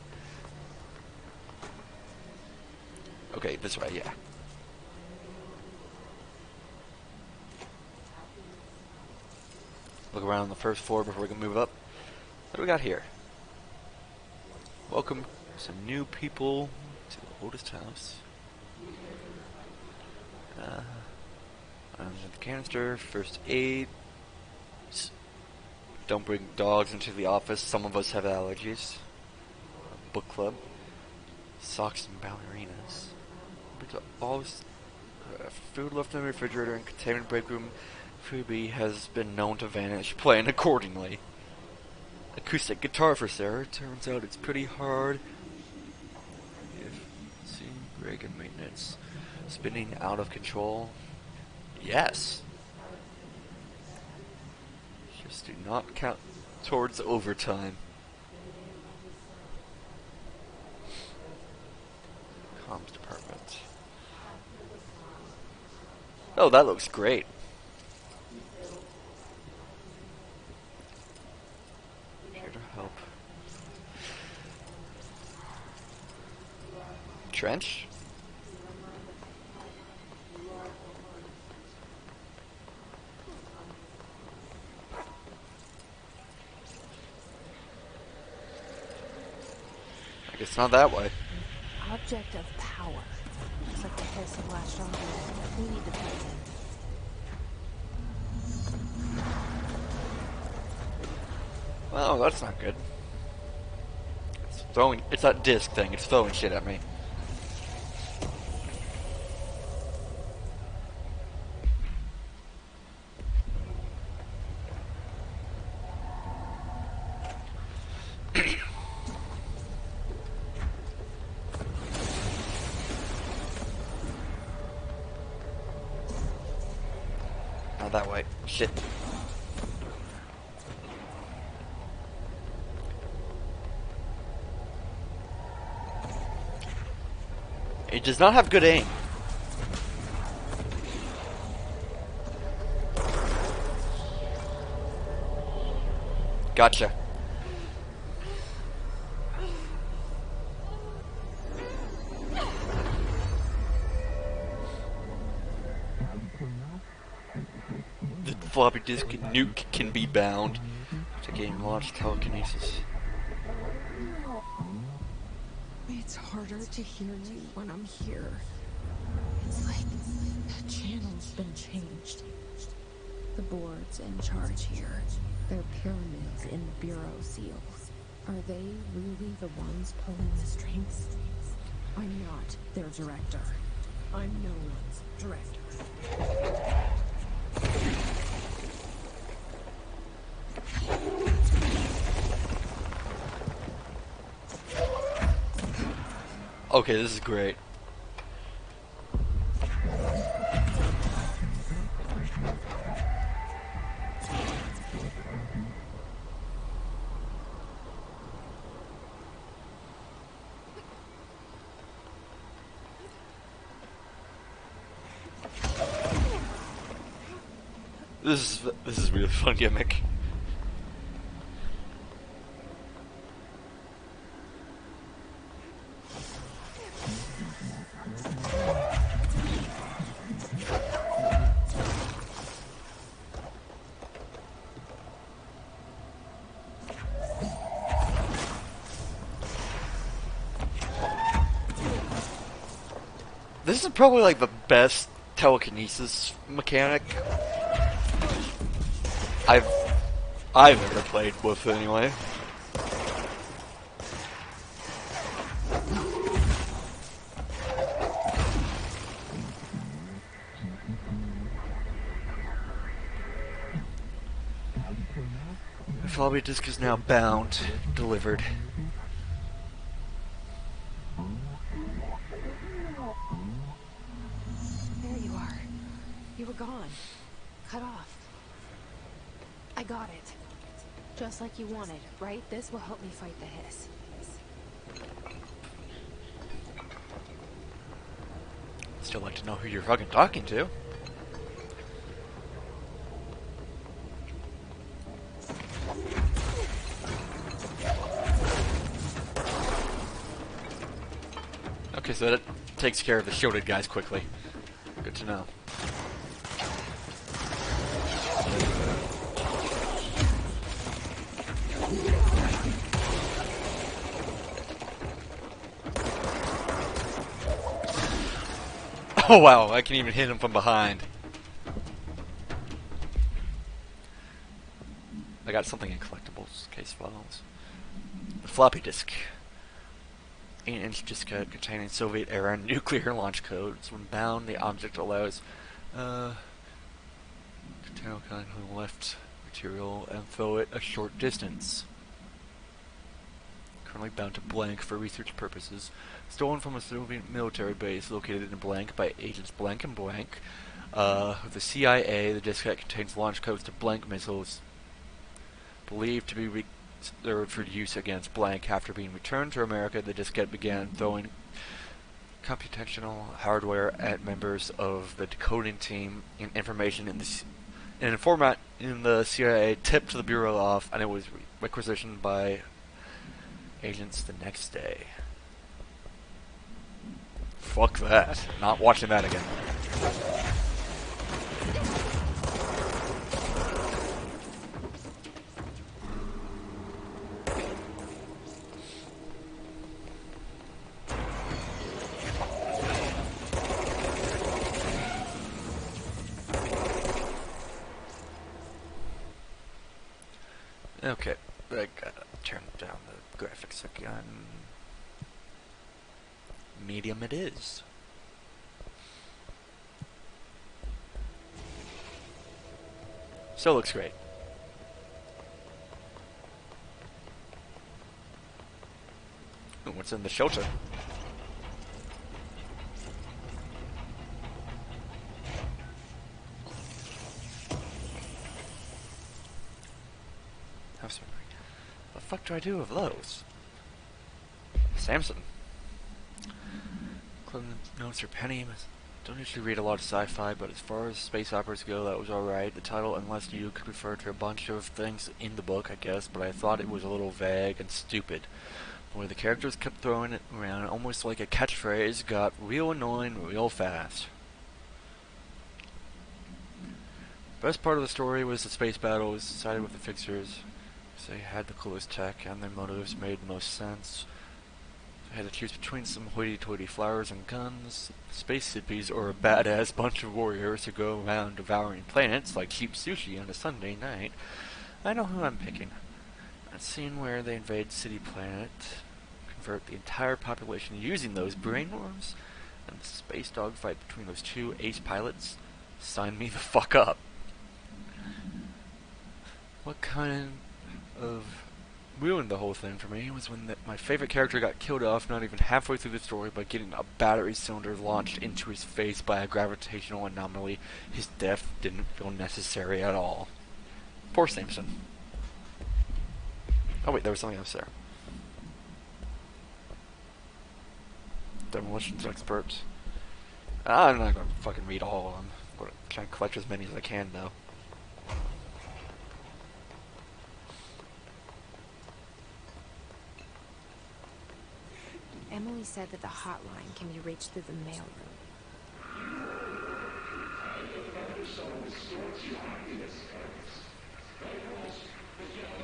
Okay, this way, yeah. Look around the first floor before we can move up. What do we got here? Welcome some new people to the oldest house. The canister, first aid. Don't bring dogs into the office. Some of us have allergies. Book club. Socks and ballerinas. All food left in the refrigerator and containment break room. Phoebe has been known to vanish. Plan accordingly. Acoustic guitar for Sarah. Turns out it's pretty hard. Break and maintenance. Spinning out of control. Yes. Just do not count towards overtime. Comms department. Oh, that looks great. Here to help. Trench? It's not that way. Object of power. Looks like the hiss of latched onto it. We need to put it in. Well, that's not good. It's throwing. It's that disc thing. It's throwing shit at me. Not that way. Shit. It does not have good aim. Gotcha. floppy disk nuke can be bound to gain launch telekinesis. It's harder to hear you when I'm here. It's like the channel's been changed. The board's in charge here. They're pyramids in the Bureau seal. Are they really the ones pulling the strings? I'm not their director. I'm no one's director. Okay, this is great. This is really fun gimmick. This is probably like the best telekinesis mechanic I've ever played with anyway. The floppy disk is now bound, delivered. There you are. You were gone. Cut off. I got it. Just like you wanted, right? This will help me fight the hiss. Still like to know who you're fucking talking to. Okay, so that takes care of the shielded guys quickly. Good to know. Oh wow, I can even hit him from behind. I got something in collectibles, case files. The floppy disk. 8-inch diskette containing Soviet-era nuclear launch codes. When bound, the object allows container can lift material and throw it a short distance. Currently bound to blank for research purposes. Stolen from a Soviet military base located in blank by agents blank and blank. The CIA, the diskette contains launch codes to blank missiles believed to be reserved for use against blank. After being returned to America, the diskette began throwing computational hardware at members of the decoding team and information in a format in the CIA tipped the Bureau off, and it was requisitioned by agents the next day. Fuck that. Not watching that again. Okay, I gotta turn down the graphics again. Medium it is. Still looks great. Ooh, what's in the shelter? What the fuck do I do with those? Samson. Clinton notes for Penny. Don't usually read a lot of sci-fi, but as far as space operas go, that was alright. The title, Unless You, could refer to a bunch of things in the book, I guess, but I thought it was a little vague and stupid. The way the characters kept throwing it around, almost like a catchphrase, got real annoying real fast. Best part of the story was the space battles, sided with the Fixers. They had the coolest tech, and their motives made the most sense. I had to choose between some hoity-toity flowers and guns, space hippies, or a badass bunch of warriors who go around devouring planets like cheap sushi on a Sunday night. I know who I'm picking. That scene where they invade City Planet, convert the entire population using those brainworms, and the space dogfight between those two ace pilots, sign me the fuck up. What kind of ruined the whole thing for me was when my favorite character got killed off not even halfway through the story by getting a battery cylinder launched into his face by a gravitational anomaly. His death didn't feel necessary at all. Poor Samson. Oh wait, there was something else there. Demolitions experts. I'm not gonna fucking read all of them. I'm gonna try and collect as many as I can though. Emily said that the hotline can be reached through the mailroom.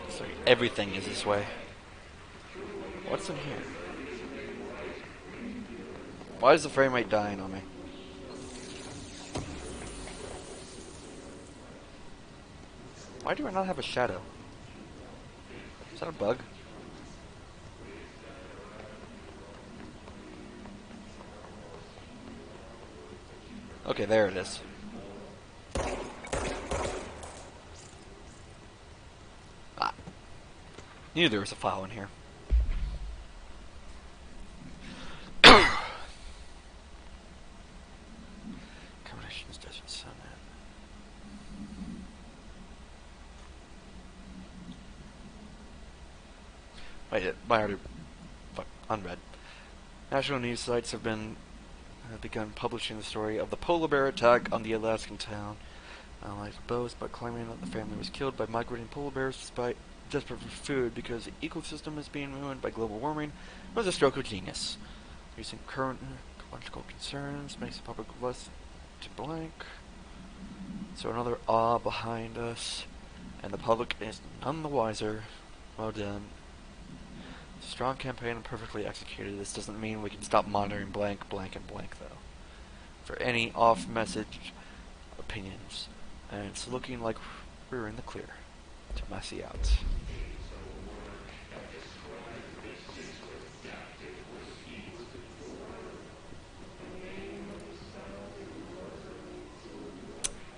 So everything is this way. What's in here? Why is the frame rate dying on me? Why do I not have a shadow? Is that a bug? Okay, there it is. Ah. Knew there was a file in here. Combinations doesn't sound in. Wait, I already... Fuck, unread. National news sites have begun publishing the story of the polar bear attack on the Alaskan town. Life boasts by claiming that the family was killed by migrating polar bears despite desperate for food because the ecosystem is being ruined by global warming was a stroke of genius. Using current ecological concerns makes the public less to blank. So another awe behind us, and the public is none the wiser. Well done. Strong campaign and perfectly executed. This doesn't mean we can stop monitoring blank, blank, and blank, though. For any off-message opinions. And it's looking like we're in the clear to messy out.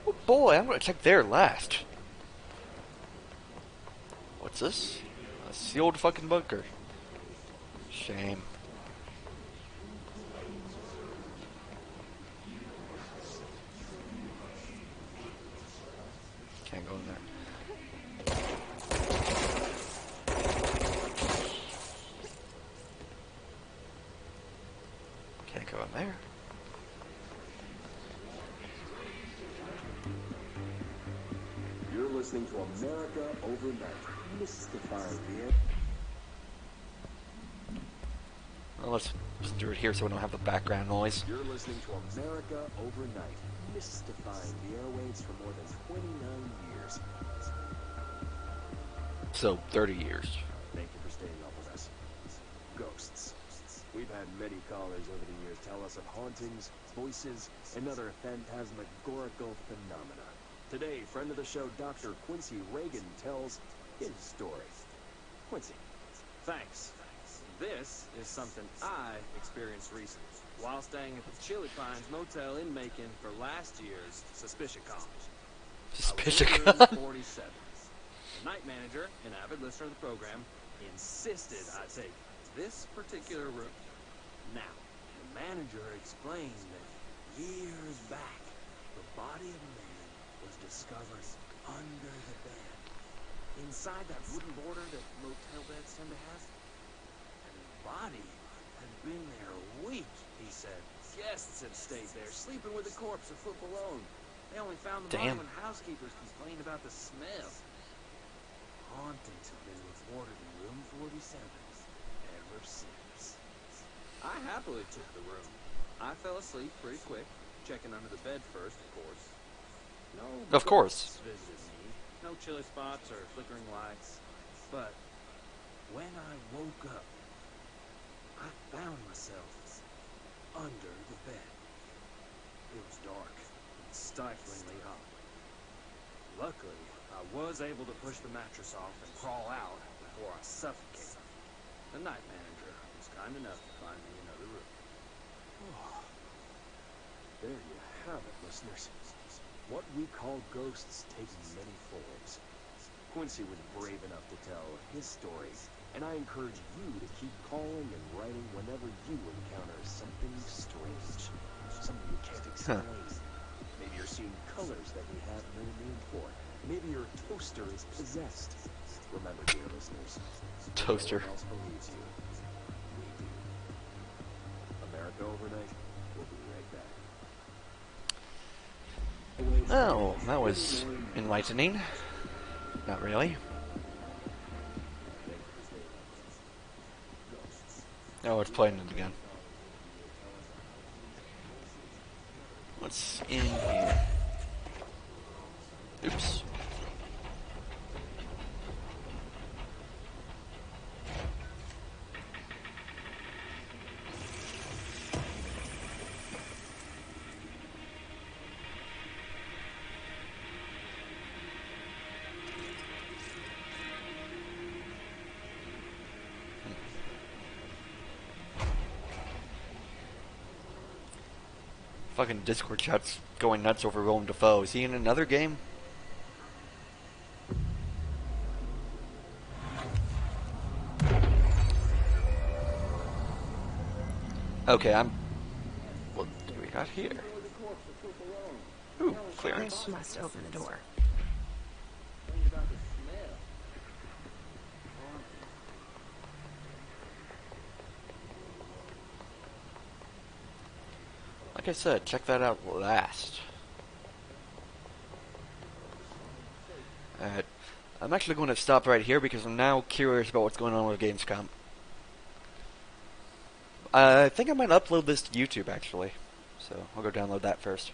Oh boy, I'm gonna check there last. What's this? A sealed fucking bunker. Shame. Can't go in there. Can't go in there. You're listening to America Overnight, mystifying the... Well, let's just do it here so we don't have the background noise. You're listening to America Overnight, mystifying the airwaves for more than 29 years. So, 30 years. Thank you for staying up with us. Ghosts. We've had many callers over the years tell us of hauntings, voices, and other phantasmagorical phenomena. Today, friend of the show, Dr. Quincy Reagan, tells his story. Quincy. Thanks. This is something I experienced recently while staying at the Chili Pines Motel in Macon for last year's Suspicion-Con. Suspicion-Con? 47. The night manager, an avid listener of the program, insisted I take this particular room. Now, the manager explained that years back, the body of a man was discovered under the bed, inside that wooden border that motel beds tend to have. Body had been there a week, he said. Guests had stayed there, sleeping with the corpse a foot below. They only found the body when housekeepers complained about the smell. Hauntings have been reported in room 47 ever since. I happily took the room. I fell asleep pretty quick, checking under the bed first, of course. No Of course. ghosts visited me, no chilly spots or flickering lights. But when I woke up, I found myself under the bed. It was dark and stiflingly hot. Luckily, I was able to push the mattress off and crawl out before I suffocated. The night manager was kind enough to find me another room. Oh, there you have it, listeners. What we call ghosts take many forms. Quincy was brave enough to tell his story, and I encourage you to keep calling and writing whenever you encounter something strange, something you can't explain. Maybe you're seeing colors that you have no name for. Maybe your toaster is possessed. Remember, dear listeners, Toaster. no one else believes you. We do. America Overnight. We'll be right back. Oh, that was enlightening. Not really. Oh, it's playing it again. What's in here? Oops. Fucking Discord chat's going nuts over Willem Dafoe. Is he in another game? Okay, what do we got here? Ooh, clearance. Must open the door. Like I said, check that out last. Alright. I'm actually going to stop right here because I'm now curious about what's going on with Gamescom. I think I might upload this to YouTube actually. So I'll go download that first.